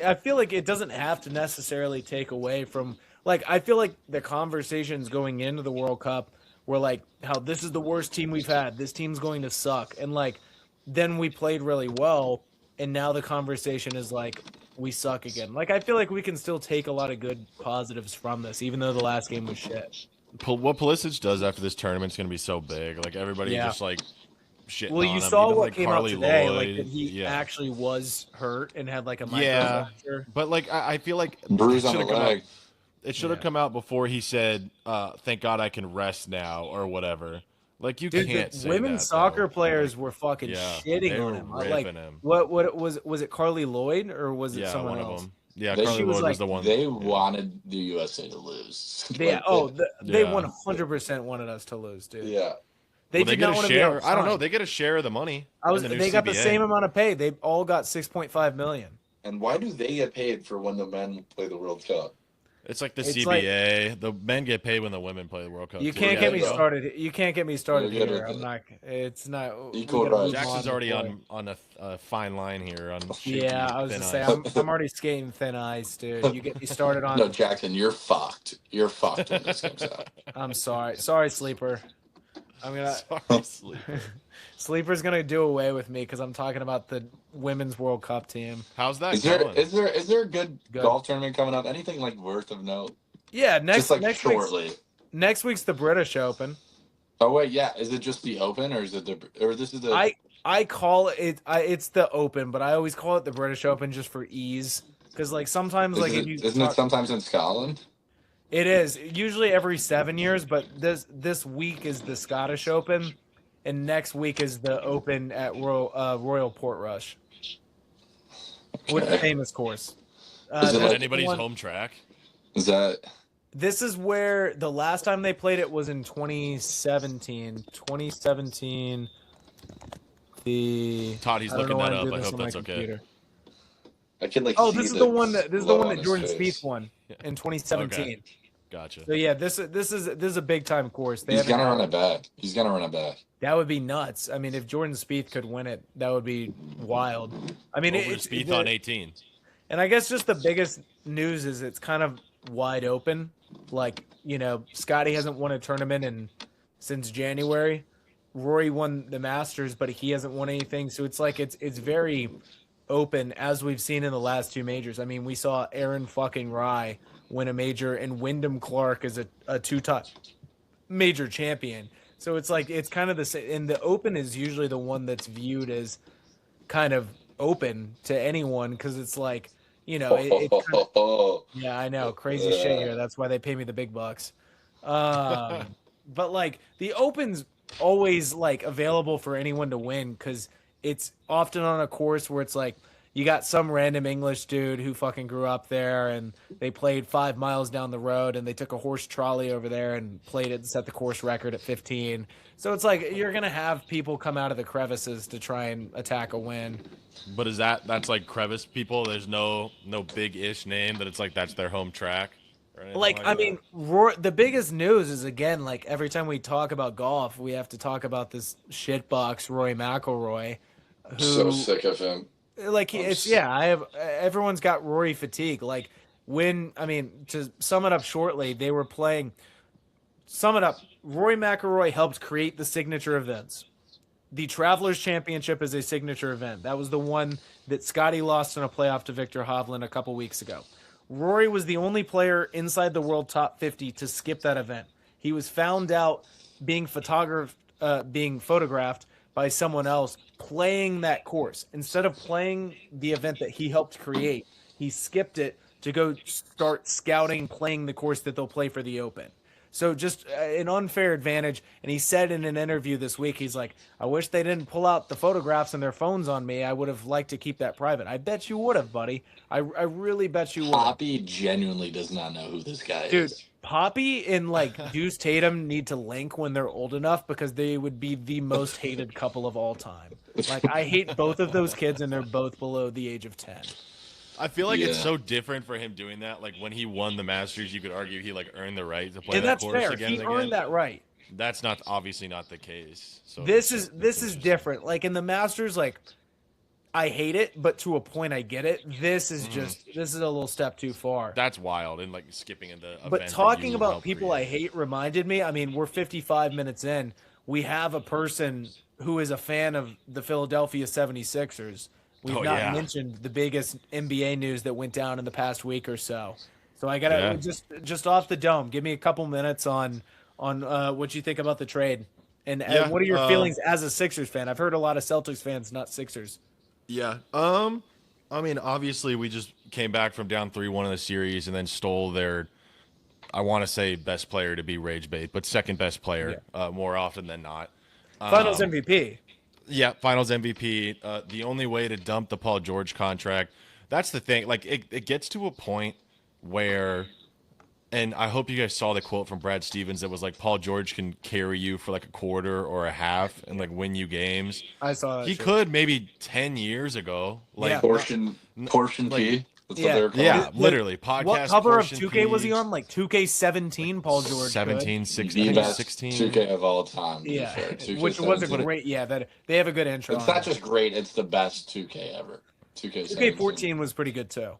Speaker 3: I feel like it doesn't have to necessarily take away from. Like I feel like the conversations going into the World Cup were like how this is the worst team we've had. This team's going to suck, and like then we played really well, and now the conversation is like we suck again. Like I feel like we can still take a lot of good positives from this, even though the last game was shit.
Speaker 1: What Pulisic does after this tournament's gonna be so big. Like everybody
Speaker 3: Yeah.
Speaker 1: just like shitting
Speaker 3: Well,
Speaker 1: on
Speaker 3: you
Speaker 1: him.
Speaker 3: saw
Speaker 1: Even,
Speaker 3: what
Speaker 1: like,
Speaker 3: came
Speaker 1: Carly
Speaker 3: out today,
Speaker 1: Lloyd.
Speaker 3: like that he
Speaker 1: Yeah.
Speaker 3: actually was hurt and had like a
Speaker 1: Yeah.
Speaker 3: microfracture.
Speaker 1: But like I feel like
Speaker 2: Bruise
Speaker 1: it
Speaker 2: on the
Speaker 1: should've come out-
Speaker 2: leg.
Speaker 1: It should have
Speaker 3: Yeah.
Speaker 1: come out before he said, "Thank God I can rest now" or whatever. Like you
Speaker 3: Dude,
Speaker 1: can't
Speaker 3: the
Speaker 1: say
Speaker 3: women's
Speaker 1: that,
Speaker 3: soccer
Speaker 1: though.
Speaker 3: players were fucking
Speaker 1: Yeah,
Speaker 3: shitting
Speaker 1: they
Speaker 3: on
Speaker 1: were
Speaker 3: him.
Speaker 1: ripping
Speaker 3: Like
Speaker 1: him.
Speaker 3: what was it Carly Lloyd or was it
Speaker 1: Yeah,
Speaker 3: someone
Speaker 1: one
Speaker 3: else?
Speaker 1: of them. Yeah,
Speaker 2: They-
Speaker 1: Carly
Speaker 3: she was
Speaker 1: Lloyd
Speaker 3: like-
Speaker 1: was the one.
Speaker 2: They
Speaker 1: yeah.
Speaker 2: wanted the USA to lose.
Speaker 3: They
Speaker 2: Like,
Speaker 3: they
Speaker 1: Yeah.
Speaker 3: 100% wanted us to lose, dude.
Speaker 2: yeah.
Speaker 3: They
Speaker 1: Well,
Speaker 3: did
Speaker 1: get
Speaker 3: not
Speaker 1: a
Speaker 3: want to
Speaker 1: share.
Speaker 3: be
Speaker 1: I don't know.
Speaker 3: outside.
Speaker 1: They get a share of the money. in the new
Speaker 3: They got the
Speaker 1: CBA.
Speaker 3: same amount of pay. They all got 6.5 million.
Speaker 2: And why do they get paid for when the men play the World Cup?
Speaker 1: It's like the
Speaker 3: It's
Speaker 1: CBA. The men get paid when the women play the World Cup.
Speaker 3: You
Speaker 1: too.
Speaker 3: can't
Speaker 2: Yeah,
Speaker 3: get me
Speaker 2: no.
Speaker 3: started. You can't get me started
Speaker 2: You're good
Speaker 3: here.
Speaker 2: with
Speaker 3: I'm
Speaker 2: it.
Speaker 3: not. It's not.
Speaker 2: Equal
Speaker 3: we gotta
Speaker 2: rights.
Speaker 3: move
Speaker 1: Jackson's
Speaker 3: on
Speaker 1: already
Speaker 3: before-
Speaker 1: on a fine line here. On shaky,
Speaker 3: Yeah, I was
Speaker 1: thin
Speaker 3: gonna say
Speaker 1: ice.
Speaker 3: I'm already skating thin ice, dude. You get me started on.
Speaker 2: No, Jackson, you're fucked. You're fucked when this comes out.
Speaker 3: I'm sorry, sleeper. I'm gonna.
Speaker 1: Sorry, Sleeper.
Speaker 3: Sleeper's gonna do away with me because I'm talking about the women's World Cup team.
Speaker 1: How's that
Speaker 2: Is there
Speaker 1: going?
Speaker 2: is there a good
Speaker 3: Good.
Speaker 2: golf tournament coming up? Anything like worth of note?
Speaker 3: Yeah,
Speaker 2: Just like
Speaker 3: next
Speaker 2: shortly.
Speaker 3: next week's the British Open.
Speaker 2: Oh wait, yeah. Is it just the Open or is it this is the
Speaker 3: I call it. It's the Open, but I always call it the British Open just for ease. Because like sometimes like if you
Speaker 2: isn't it sometimes in Scotland?
Speaker 3: it is usually every 7 years, but this week is the Scottish Open, and next week is the Open at Royal Portrush, with the
Speaker 2: Okay.
Speaker 3: famous course.
Speaker 2: Is it
Speaker 1: Is that
Speaker 2: like-
Speaker 1: anybody's
Speaker 3: one-
Speaker 1: home track?
Speaker 2: Is that
Speaker 3: This is where the last time they played it was in 2017. 2017.
Speaker 1: Todd, he's
Speaker 3: I don't
Speaker 1: looking
Speaker 3: know why
Speaker 1: that
Speaker 3: I'm
Speaker 1: up.
Speaker 3: doing
Speaker 1: I
Speaker 3: this
Speaker 1: hope
Speaker 3: on my
Speaker 1: that's okay.
Speaker 3: computer.
Speaker 2: I can like
Speaker 3: Oh,
Speaker 2: see
Speaker 3: this is the one that
Speaker 2: glow on his
Speaker 3: Jordan
Speaker 2: face.
Speaker 3: Spieth won in 2017.
Speaker 1: Gotcha.
Speaker 3: So yeah, this is a big time course. They
Speaker 2: He's
Speaker 3: haven't
Speaker 2: gonna
Speaker 3: had-
Speaker 2: run it back. He's gonna run it back.
Speaker 3: That would be nuts. I mean, if Jordan Spieth could win it, that would be wild. I mean,
Speaker 1: Over
Speaker 3: it's
Speaker 1: Spieth on 18.
Speaker 3: and I guess just the biggest news is it's kind of wide open. Like, Scotty hasn't won a tournament since January. Rory won the Masters, but he hasn't won anything. So it's like it's very open, as we've seen in the last two majors. I mean, we saw Aaron fucking Rye win a major, and Wyndham Clark is a two-time major champion. So it's like it's kind of the same. And the Open is usually the one that's viewed as kind of open to anyone because it's like, it's kind of, yeah, I know, crazy shit here. That's why they pay me the big bucks. But like the Open's always like available for anyone to win because it's often on a course where it's like you got some random English dude who fucking grew up there and they played 5 miles down the road and they took a horse trolley over there and played it and set the course record at 15. So it's like you're gonna have people come out of the crevices to try and attack a win.
Speaker 1: But that's like crevice people? There's no big-ish name that it's like that's their home track? Or anything
Speaker 3: Like, I
Speaker 1: that?
Speaker 3: mean, the biggest news is, again, like, every time we talk about golf, we have to talk about this shitbox Rory McIlroy.
Speaker 2: I'm so sick of him.
Speaker 3: Like, everyone's got Rory fatigue. Like, to sum it up shortly, Rory McIlroy helped create the signature events. the Travelers Championship is a signature event. That was the one that Scotty lost in a playoff to Victor Hovland a couple weeks ago. Rory was the only player inside the world top 50 to skip that event. He was found out being photographed by someone else playing that course. Instead of playing the event that he helped create, he skipped it to go start scouting, playing the course that they'll play for the Open. So just an unfair advantage. And he said in an interview this week, he's like, I wish they didn't pull out the photographs and their phones on me. I would have liked to keep that private. I bet you would have, buddy. I really bet you would have.
Speaker 2: Poppy genuinely does not know who this guy
Speaker 3: Dude,
Speaker 2: is.
Speaker 3: Poppy and like Deuce Tatum need to link when they're old enough because they would be the most hated couple of all time. Like, I hate both of those kids and they're both below the age of 10.
Speaker 1: I feel like it's so different for him doing that. Like when he won the Masters, you could argue he like earned the right to play
Speaker 3: And
Speaker 1: that
Speaker 3: that's
Speaker 1: course
Speaker 3: fair.
Speaker 1: again
Speaker 3: He
Speaker 1: and again.
Speaker 3: earned that right.
Speaker 1: That's not obviously not the case. So
Speaker 3: This is different. Like in the Masters, like I hate it, but to a point I get it. This is this is a little step too far.
Speaker 1: That's wild and like skipping in the event.
Speaker 3: But
Speaker 1: that
Speaker 3: talking
Speaker 1: you
Speaker 3: about
Speaker 1: helped
Speaker 3: people
Speaker 1: create.
Speaker 3: I hate reminded me, I mean, we're 55 minutes in. We have a person who is a fan of the Philadelphia 76ers. We've
Speaker 1: Oh,
Speaker 3: not
Speaker 1: yeah.
Speaker 3: mentioned the biggest NBA news that went down in the past week or so. So I gotta just off the dome. Give me a couple minutes on what you think about the trade, and what are your feelings as a Sixers fan? I've heard a lot of Celtics fans, not Sixers.
Speaker 1: Yeah. I mean, obviously, we just came back from down 3-1 in the series and then stole their, I want to say, best player to be rage bait, but second best player more often than not.
Speaker 3: Finals MVP.
Speaker 1: Yeah, Finals MVP. The only way to dump the Paul George contract. That's the thing. Like, it gets to a point where, and I hope you guys saw the quote from Brad Stevens that was like, Paul George can carry you for like a quarter or a half and like win you games.
Speaker 3: I saw that.
Speaker 1: He could maybe 10 years ago. Like,
Speaker 3: Yeah.
Speaker 2: Portion P. That's what they're calling
Speaker 1: yeah,
Speaker 2: it.
Speaker 1: literally. Podcast.
Speaker 3: What cover of
Speaker 1: portion
Speaker 3: 2K was he
Speaker 1: P,
Speaker 3: on? Like 2K17, Paul George.
Speaker 1: 17,
Speaker 3: could.
Speaker 1: 16,
Speaker 2: The best
Speaker 1: 16.
Speaker 2: 2K of all time. To be
Speaker 3: Yeah,
Speaker 2: fair. 2K
Speaker 3: which was a
Speaker 2: 17.
Speaker 3: great. Yeah, that they have a good intro.
Speaker 2: It's
Speaker 3: on
Speaker 2: not
Speaker 3: it.
Speaker 2: just great; it's the best 2K ever. 2K17.
Speaker 3: 2K14 was pretty good too.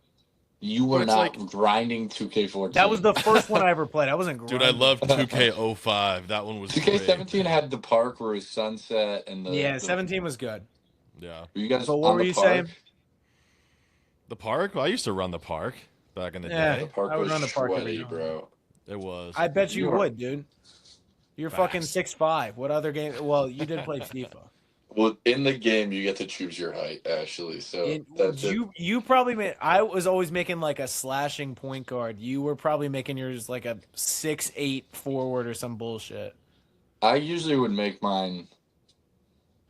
Speaker 2: You were
Speaker 1: But it's
Speaker 2: not
Speaker 1: like-
Speaker 2: grinding 2K14.
Speaker 3: That was the first one I ever played. I wasn't.
Speaker 1: Dude, I
Speaker 3: grinding.
Speaker 1: love 2K05. That one was great.
Speaker 2: 2K17 had the park where it was sunset and the
Speaker 3: Yeah,
Speaker 2: the,
Speaker 3: 17 was good.
Speaker 1: Yeah.
Speaker 2: Were you guys
Speaker 3: But what
Speaker 2: on
Speaker 3: were
Speaker 2: the
Speaker 3: you
Speaker 2: park?
Speaker 3: saying?
Speaker 1: The park? Well, I used to run the park back in the
Speaker 3: Yeah.
Speaker 1: day.
Speaker 2: The park
Speaker 3: I would
Speaker 2: was
Speaker 3: run the park every
Speaker 2: sweaty,
Speaker 3: now and
Speaker 2: bro.
Speaker 1: It was.
Speaker 3: I bet you
Speaker 2: You are-
Speaker 3: would, dude. You're fucking 6'5". What other game? Well, you did play FIFA.
Speaker 2: Well, in the game, you get to choose your height, actually. So
Speaker 3: And
Speaker 2: that's it.
Speaker 3: you probably made. I was always making like a slashing point guard. You were probably making yours like a 6'8" forward or some bullshit.
Speaker 2: I usually would make mine.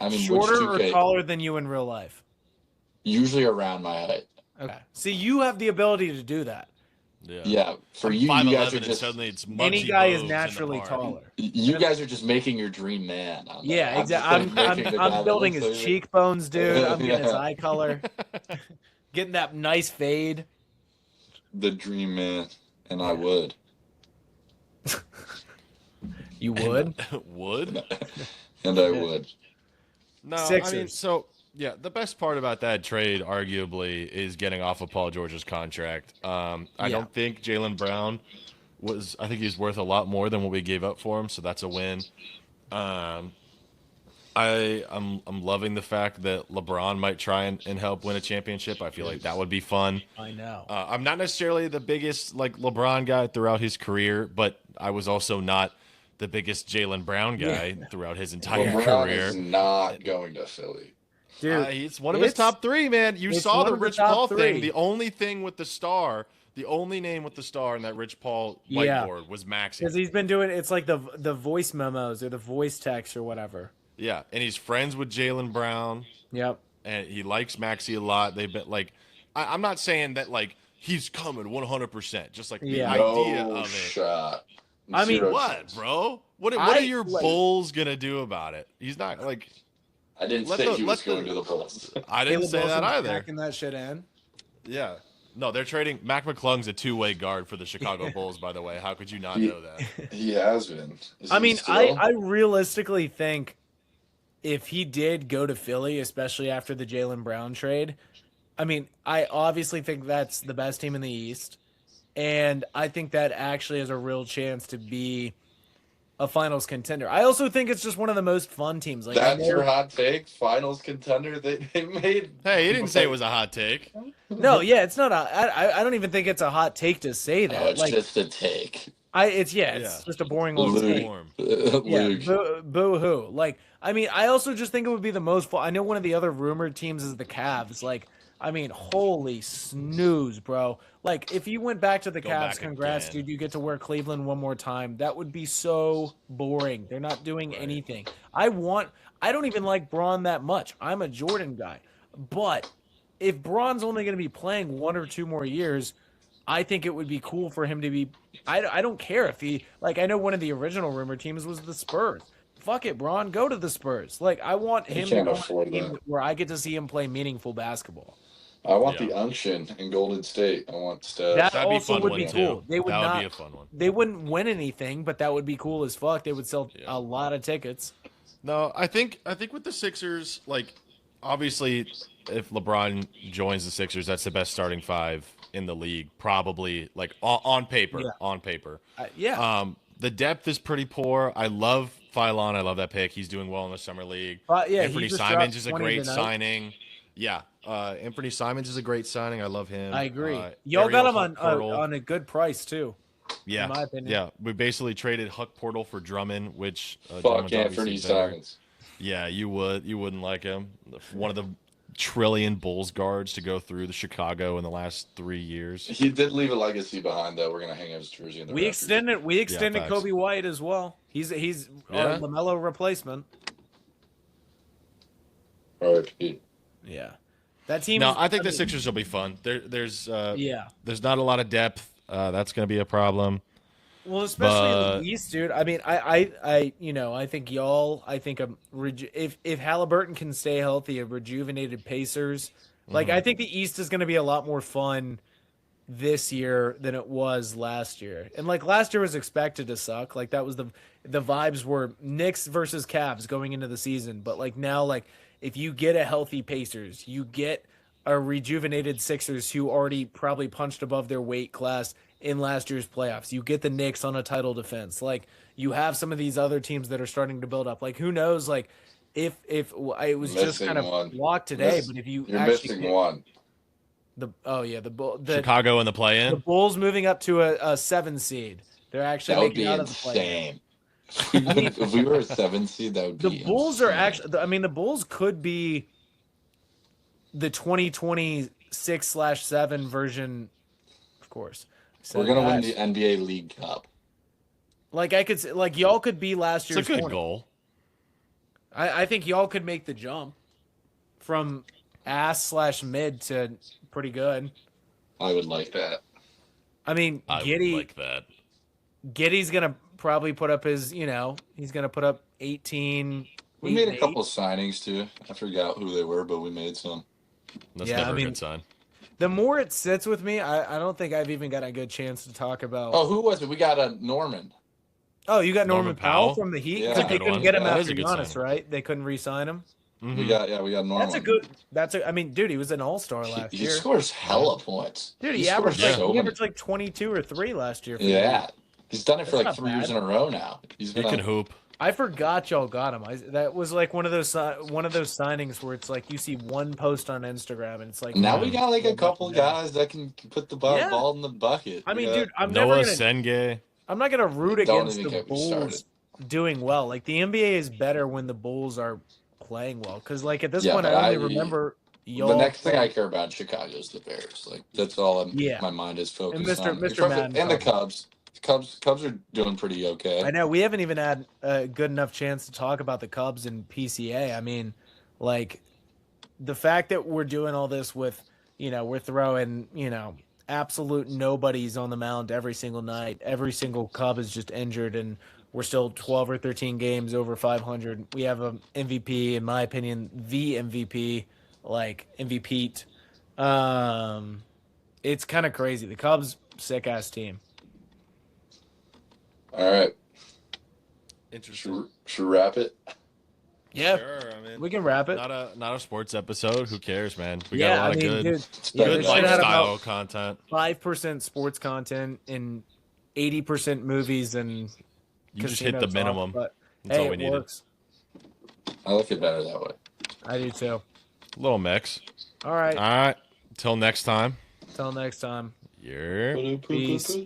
Speaker 2: I mean,
Speaker 3: Shorter
Speaker 2: which 2K?
Speaker 3: or taller than you in real life?
Speaker 2: Usually around my height.
Speaker 3: Okay. See, you have the ability to do that.
Speaker 1: Yeah.
Speaker 2: Yeah, for
Speaker 1: I'm
Speaker 2: you,
Speaker 1: 5'11",
Speaker 2: you guys are
Speaker 1: and
Speaker 2: just
Speaker 1: suddenly it's
Speaker 3: Any
Speaker 1: Muggsy
Speaker 3: guy
Speaker 1: Bogues
Speaker 3: is
Speaker 1: in the
Speaker 3: naturally
Speaker 1: park.
Speaker 3: taller.
Speaker 2: you guys are just making your dream man. On that.
Speaker 3: Yeah,
Speaker 2: I'm just,
Speaker 3: exactly.
Speaker 2: like, making the guy
Speaker 3: I'm
Speaker 2: that
Speaker 3: building
Speaker 2: looks
Speaker 3: his
Speaker 2: like-
Speaker 3: cheekbones, dude. I'm getting his
Speaker 2: Yeah.
Speaker 3: eye color, getting that nice fade.
Speaker 2: The dream man, and I would.
Speaker 3: You would?
Speaker 1: Would?
Speaker 2: And I would.
Speaker 1: No, I mean,
Speaker 3: Sixers.
Speaker 1: so yeah, the best part about that trade, arguably, is getting off of Paul George's contract. I don't think Jaylen Brown was. I think he's worth a lot more than what we gave up for him, so that's a win. I'm loving the fact that LeBron might try and help win a championship. I feel like that would be fun.
Speaker 3: I know.
Speaker 1: I'm not necessarily the biggest like LeBron guy throughout his career, but I was also not the biggest Jaylen Brown guy throughout his entire
Speaker 2: LeBron
Speaker 1: career.
Speaker 2: is not going to Philly.
Speaker 3: Dude,
Speaker 1: It's one of his top three, man. You
Speaker 3: it's
Speaker 1: saw
Speaker 3: one
Speaker 1: the
Speaker 3: of the
Speaker 1: Rich
Speaker 3: top
Speaker 1: Paul
Speaker 3: three.
Speaker 1: thing. The only thing with the star, the only name with the star in that Rich Paul
Speaker 3: Yeah.
Speaker 1: whiteboard was Maxey.
Speaker 3: because he's been doing it's like the voice memos or the voice text or whatever.
Speaker 1: Yeah, and he's friends with Jaylen Brown,
Speaker 3: Yep.
Speaker 1: and he likes Maxey a lot. They've been like, I'm not saying that like he's coming 100%, just like the
Speaker 3: Yeah.
Speaker 1: idea
Speaker 2: No
Speaker 1: of it.
Speaker 2: shot.
Speaker 3: I mean,
Speaker 2: Zero
Speaker 1: What,
Speaker 2: chance.
Speaker 1: bro? What
Speaker 3: I-
Speaker 1: are your
Speaker 3: like-
Speaker 1: Bulls gonna do about it? He's not like
Speaker 2: I didn't
Speaker 1: Let
Speaker 2: say
Speaker 1: the-
Speaker 2: he
Speaker 1: let
Speaker 2: was going
Speaker 1: the-
Speaker 2: to the Bulls.
Speaker 1: I didn't
Speaker 3: Caleb
Speaker 1: say that
Speaker 3: Wilson's
Speaker 1: either.
Speaker 3: Backing that shit in.
Speaker 1: Yeah. No, they're trading. Mac McClung's a two-way guard for the Chicago Bulls, by the way. How could you not
Speaker 2: He-
Speaker 1: know that?
Speaker 2: He has been. Is
Speaker 3: I
Speaker 2: he
Speaker 3: mean,
Speaker 2: still?
Speaker 3: I realistically think if he did go to Philly, especially after the Jaylen Brown trade, I mean, I obviously think that's the best team in the East, and I think that actually has a real chance to be a finals contender. I also think it's just one of the most fun teams. Like
Speaker 2: That's your hot take? Finals contender? They made.
Speaker 1: Hey, you didn't say it was a hot take.
Speaker 3: No, yeah, it's not. I don't even think it's a hot take to say that.
Speaker 2: Oh, it's
Speaker 3: like,
Speaker 2: just a take.
Speaker 3: It's
Speaker 1: Yeah.
Speaker 3: just a boring little
Speaker 2: Luke.
Speaker 3: take.
Speaker 1: Warm.
Speaker 3: Yeah,
Speaker 2: Luke.
Speaker 3: boo hoo. Like, I mean, I also just think it would be the most fun. I know one of the other rumored teams is the Cavs. Like, I mean, holy snooze, bro. Like, if you went back to the
Speaker 1: Go
Speaker 3: Cavs,
Speaker 1: back
Speaker 3: congrats,
Speaker 1: again.
Speaker 3: dude. You get to wear Cleveland one more time. That would be so boring. They're not doing anything. I don't even like Braun that much. I'm a Jordan guy. But if Braun's only going to be playing 1 or 2 more years, I think it would be cool for him to be. I don't care if he, like, I know one of the original rumor teams was the Spurs. Fuck it, Braun, go to the Spurs. Like, I want him to
Speaker 2: can't
Speaker 3: go on
Speaker 2: afford
Speaker 3: a team
Speaker 2: that.
Speaker 3: where I get to see him play meaningful basketball.
Speaker 2: I want
Speaker 1: Yeah.
Speaker 2: the unction in Golden State. I want Steph.
Speaker 3: That
Speaker 1: That'd be
Speaker 3: also
Speaker 1: fun
Speaker 3: would
Speaker 1: one
Speaker 3: be
Speaker 1: too.
Speaker 3: cool. They would
Speaker 1: that
Speaker 3: not.
Speaker 1: would be a fun one.
Speaker 3: They wouldn't win anything, but that would be cool as fuck. They would sell
Speaker 1: Yeah.
Speaker 3: a lot of tickets.
Speaker 1: No, I think with the Sixers, like obviously, if LeBron joins the Sixers, that's the best starting 5 in the league, probably. Like on paper,
Speaker 3: Yeah.
Speaker 1: on paper.
Speaker 3: Yeah.
Speaker 1: The depth is pretty poor. I love Philon. I love that pick. He's doing well in the summer league.
Speaker 3: Yeah,
Speaker 1: Anthony
Speaker 3: he just
Speaker 1: Simons
Speaker 3: dropped
Speaker 1: is a
Speaker 3: 20
Speaker 1: great
Speaker 3: tonight.
Speaker 1: signing. Yeah, Anthony Simons is a great signing. I love him.
Speaker 3: I agree. Y'all got
Speaker 1: Ariel
Speaker 3: him
Speaker 1: Huck-Portal.
Speaker 3: on a good price too.
Speaker 1: Yeah,
Speaker 3: in my opinion.
Speaker 1: yeah. We basically traded Huck Portal for Drummond, which
Speaker 2: Fuck
Speaker 1: Drummond's
Speaker 2: Anthony
Speaker 1: obviously better.
Speaker 2: Simons.
Speaker 1: Yeah, you wouldn't like him. One of the trillion Bulls guards to go through the Chicago in the last 3 years.
Speaker 2: He did leave a legacy behind, though. We're gonna hang his jersey in the
Speaker 3: We
Speaker 2: rafters.
Speaker 3: extended
Speaker 1: facts.
Speaker 3: Kobe White as well. He's
Speaker 1: Yeah.
Speaker 3: our LaMelo replacement.
Speaker 2: R.I.P.
Speaker 3: Yeah. That team
Speaker 1: No,
Speaker 3: is,
Speaker 1: I think the
Speaker 3: mean,
Speaker 1: Sixers will be fun. There's
Speaker 3: Yeah.
Speaker 1: there's not a lot of depth. That's going to be a problem.
Speaker 3: Well, especially in
Speaker 1: But-
Speaker 3: the East, dude. I mean, I think y'all. I think if Halliburton can stay healthy, a rejuvenated Pacers. Like, I think the East is going to be a lot more fun this year than it was last year. And like last year was expected to suck. Like that was the vibes were Knicks versus Cavs going into the season. But like now, like if you get a healthy Pacers, you get a rejuvenated Sixers who already probably punched above their weight class in last year's playoffs. You get the Knicks on a title defense. Like you have some of these other teams that are starting to build up. Like who knows? Like if it was just
Speaker 2: Missing
Speaker 3: kind of
Speaker 2: one.
Speaker 3: blocked today, but if you
Speaker 2: You're
Speaker 3: actually
Speaker 2: missing
Speaker 3: get
Speaker 2: one.
Speaker 3: the
Speaker 1: Chicago in the
Speaker 3: the
Speaker 1: play-in.
Speaker 3: Bulls moving up to a 7 seed. They're actually
Speaker 2: That would
Speaker 3: making
Speaker 2: be
Speaker 3: out of the play.
Speaker 2: insane. If we were a 7 seed, that would
Speaker 3: The
Speaker 2: be
Speaker 3: Bulls are
Speaker 2: insane.
Speaker 3: actually. I mean, the Bulls could be the 2026/7 version. Of course,
Speaker 2: We're gonna win the NBA League Cup.
Speaker 3: Like I could, like y'all could be last
Speaker 1: It's
Speaker 3: year's.
Speaker 1: a good
Speaker 3: Hornets.
Speaker 1: goal.
Speaker 3: I think y'all could make the jump from ass/mid to pretty good.
Speaker 2: I would like that.
Speaker 3: I mean,
Speaker 1: I would
Speaker 3: Giddey.
Speaker 1: like that.
Speaker 3: Giddey's gonna probably put up his. He's gonna put up 18.
Speaker 2: We made a
Speaker 3: 8.
Speaker 2: couple signings too. I forgot who they were, but we made some.
Speaker 1: That's
Speaker 3: Yeah,
Speaker 1: never
Speaker 3: I
Speaker 1: a
Speaker 3: mean-
Speaker 1: good sign.
Speaker 3: The more it sits with me, I don't think I've even got a good chance to talk about.
Speaker 2: Oh, who was it? We got a Norman.
Speaker 3: Oh, you got Norman
Speaker 1: Norman
Speaker 3: Powell
Speaker 1: Powell?
Speaker 3: from the Heat?
Speaker 2: Yeah.
Speaker 3: Because
Speaker 2: That's a
Speaker 3: they
Speaker 1: good
Speaker 3: couldn't
Speaker 1: one.
Speaker 3: get him
Speaker 2: That
Speaker 3: after
Speaker 1: is a good
Speaker 3: Giannis,
Speaker 1: sign.
Speaker 3: right? They couldn't re-sign him.
Speaker 1: Mhm.
Speaker 2: We got Norman.
Speaker 3: That's a good. I mean, dude, he was an All-Star last
Speaker 2: He
Speaker 3: year.
Speaker 2: scores hella points.
Speaker 3: Dude, he
Speaker 2: scores
Speaker 3: averaged
Speaker 1: Yeah.
Speaker 3: like
Speaker 2: so
Speaker 3: he
Speaker 2: many.
Speaker 3: averaged like 22 or 3 last year. For the
Speaker 2: Yeah,
Speaker 3: Heat.
Speaker 2: he's done it for
Speaker 3: That's
Speaker 2: like
Speaker 3: not
Speaker 2: 3 years
Speaker 3: bad.
Speaker 2: in a row now. He's
Speaker 1: He
Speaker 2: been
Speaker 1: can
Speaker 2: on,
Speaker 1: hoop.
Speaker 3: I forgot y'all got him. That was like one of those signings where it's like you see one post on Instagram and it's like
Speaker 2: now we got like a couple
Speaker 3: Yeah.
Speaker 2: guys that can put the
Speaker 3: Yeah.
Speaker 2: ball in the bucket.
Speaker 3: I mean,
Speaker 2: We got-
Speaker 3: dude, I'm
Speaker 1: Noah
Speaker 3: never gonna.
Speaker 1: Senge.
Speaker 3: I'm not gonna root
Speaker 2: Don't
Speaker 3: against
Speaker 2: even
Speaker 3: the
Speaker 2: get me started.
Speaker 3: Bulls doing well. Like the NBA is better when the Bulls are playing well. Because like at this
Speaker 2: Yeah,
Speaker 3: point,
Speaker 2: but
Speaker 3: I only
Speaker 2: I-
Speaker 3: remember y'all.
Speaker 2: the next thing I care about in Chicago is the Bears. Like that's all
Speaker 3: Yeah.
Speaker 2: my mind is focused
Speaker 3: Mr.
Speaker 2: on.
Speaker 3: Mr. Madden
Speaker 2: And the
Speaker 3: probably.
Speaker 2: Cubs. Cubs are doing pretty okay.
Speaker 3: I know we haven't even had a good enough chance to talk about the Cubs and PCA. I mean, like the fact that we're doing all this with, we're throwing, absolute nobodies on the mound every single night. Every single Cub is just injured, and we're still 12 or 13 games over 500. We have a MVP, in my opinion, the MVP, like MVP. It's kind of crazy. The Cubs, sick ass team.
Speaker 2: All right,
Speaker 1: Interesting.
Speaker 2: should we wrap it?
Speaker 3: Yeah,
Speaker 1: Sure, I mean,
Speaker 3: we can wrap it.
Speaker 1: not a sports episode. Who cares, man? We
Speaker 3: Yeah,
Speaker 1: got a lot
Speaker 3: I mean,
Speaker 1: of good,
Speaker 3: dude,
Speaker 2: It's
Speaker 3: Yeah,
Speaker 2: better
Speaker 1: good
Speaker 3: this shit
Speaker 2: than-
Speaker 3: had
Speaker 1: lifestyle
Speaker 3: about-
Speaker 1: content.
Speaker 3: 5% sports content and 80% movies and
Speaker 1: You just hit the
Speaker 3: casinos
Speaker 1: minimum.
Speaker 3: off, but
Speaker 1: That's all
Speaker 3: hey,
Speaker 1: we
Speaker 3: it
Speaker 1: needed.
Speaker 3: works.
Speaker 2: I like it better that way.
Speaker 3: I do too.
Speaker 1: Little mix.
Speaker 3: All right.
Speaker 1: All right. Till next time.
Speaker 3: Till next time.
Speaker 1: Yeah.
Speaker 3: Peace.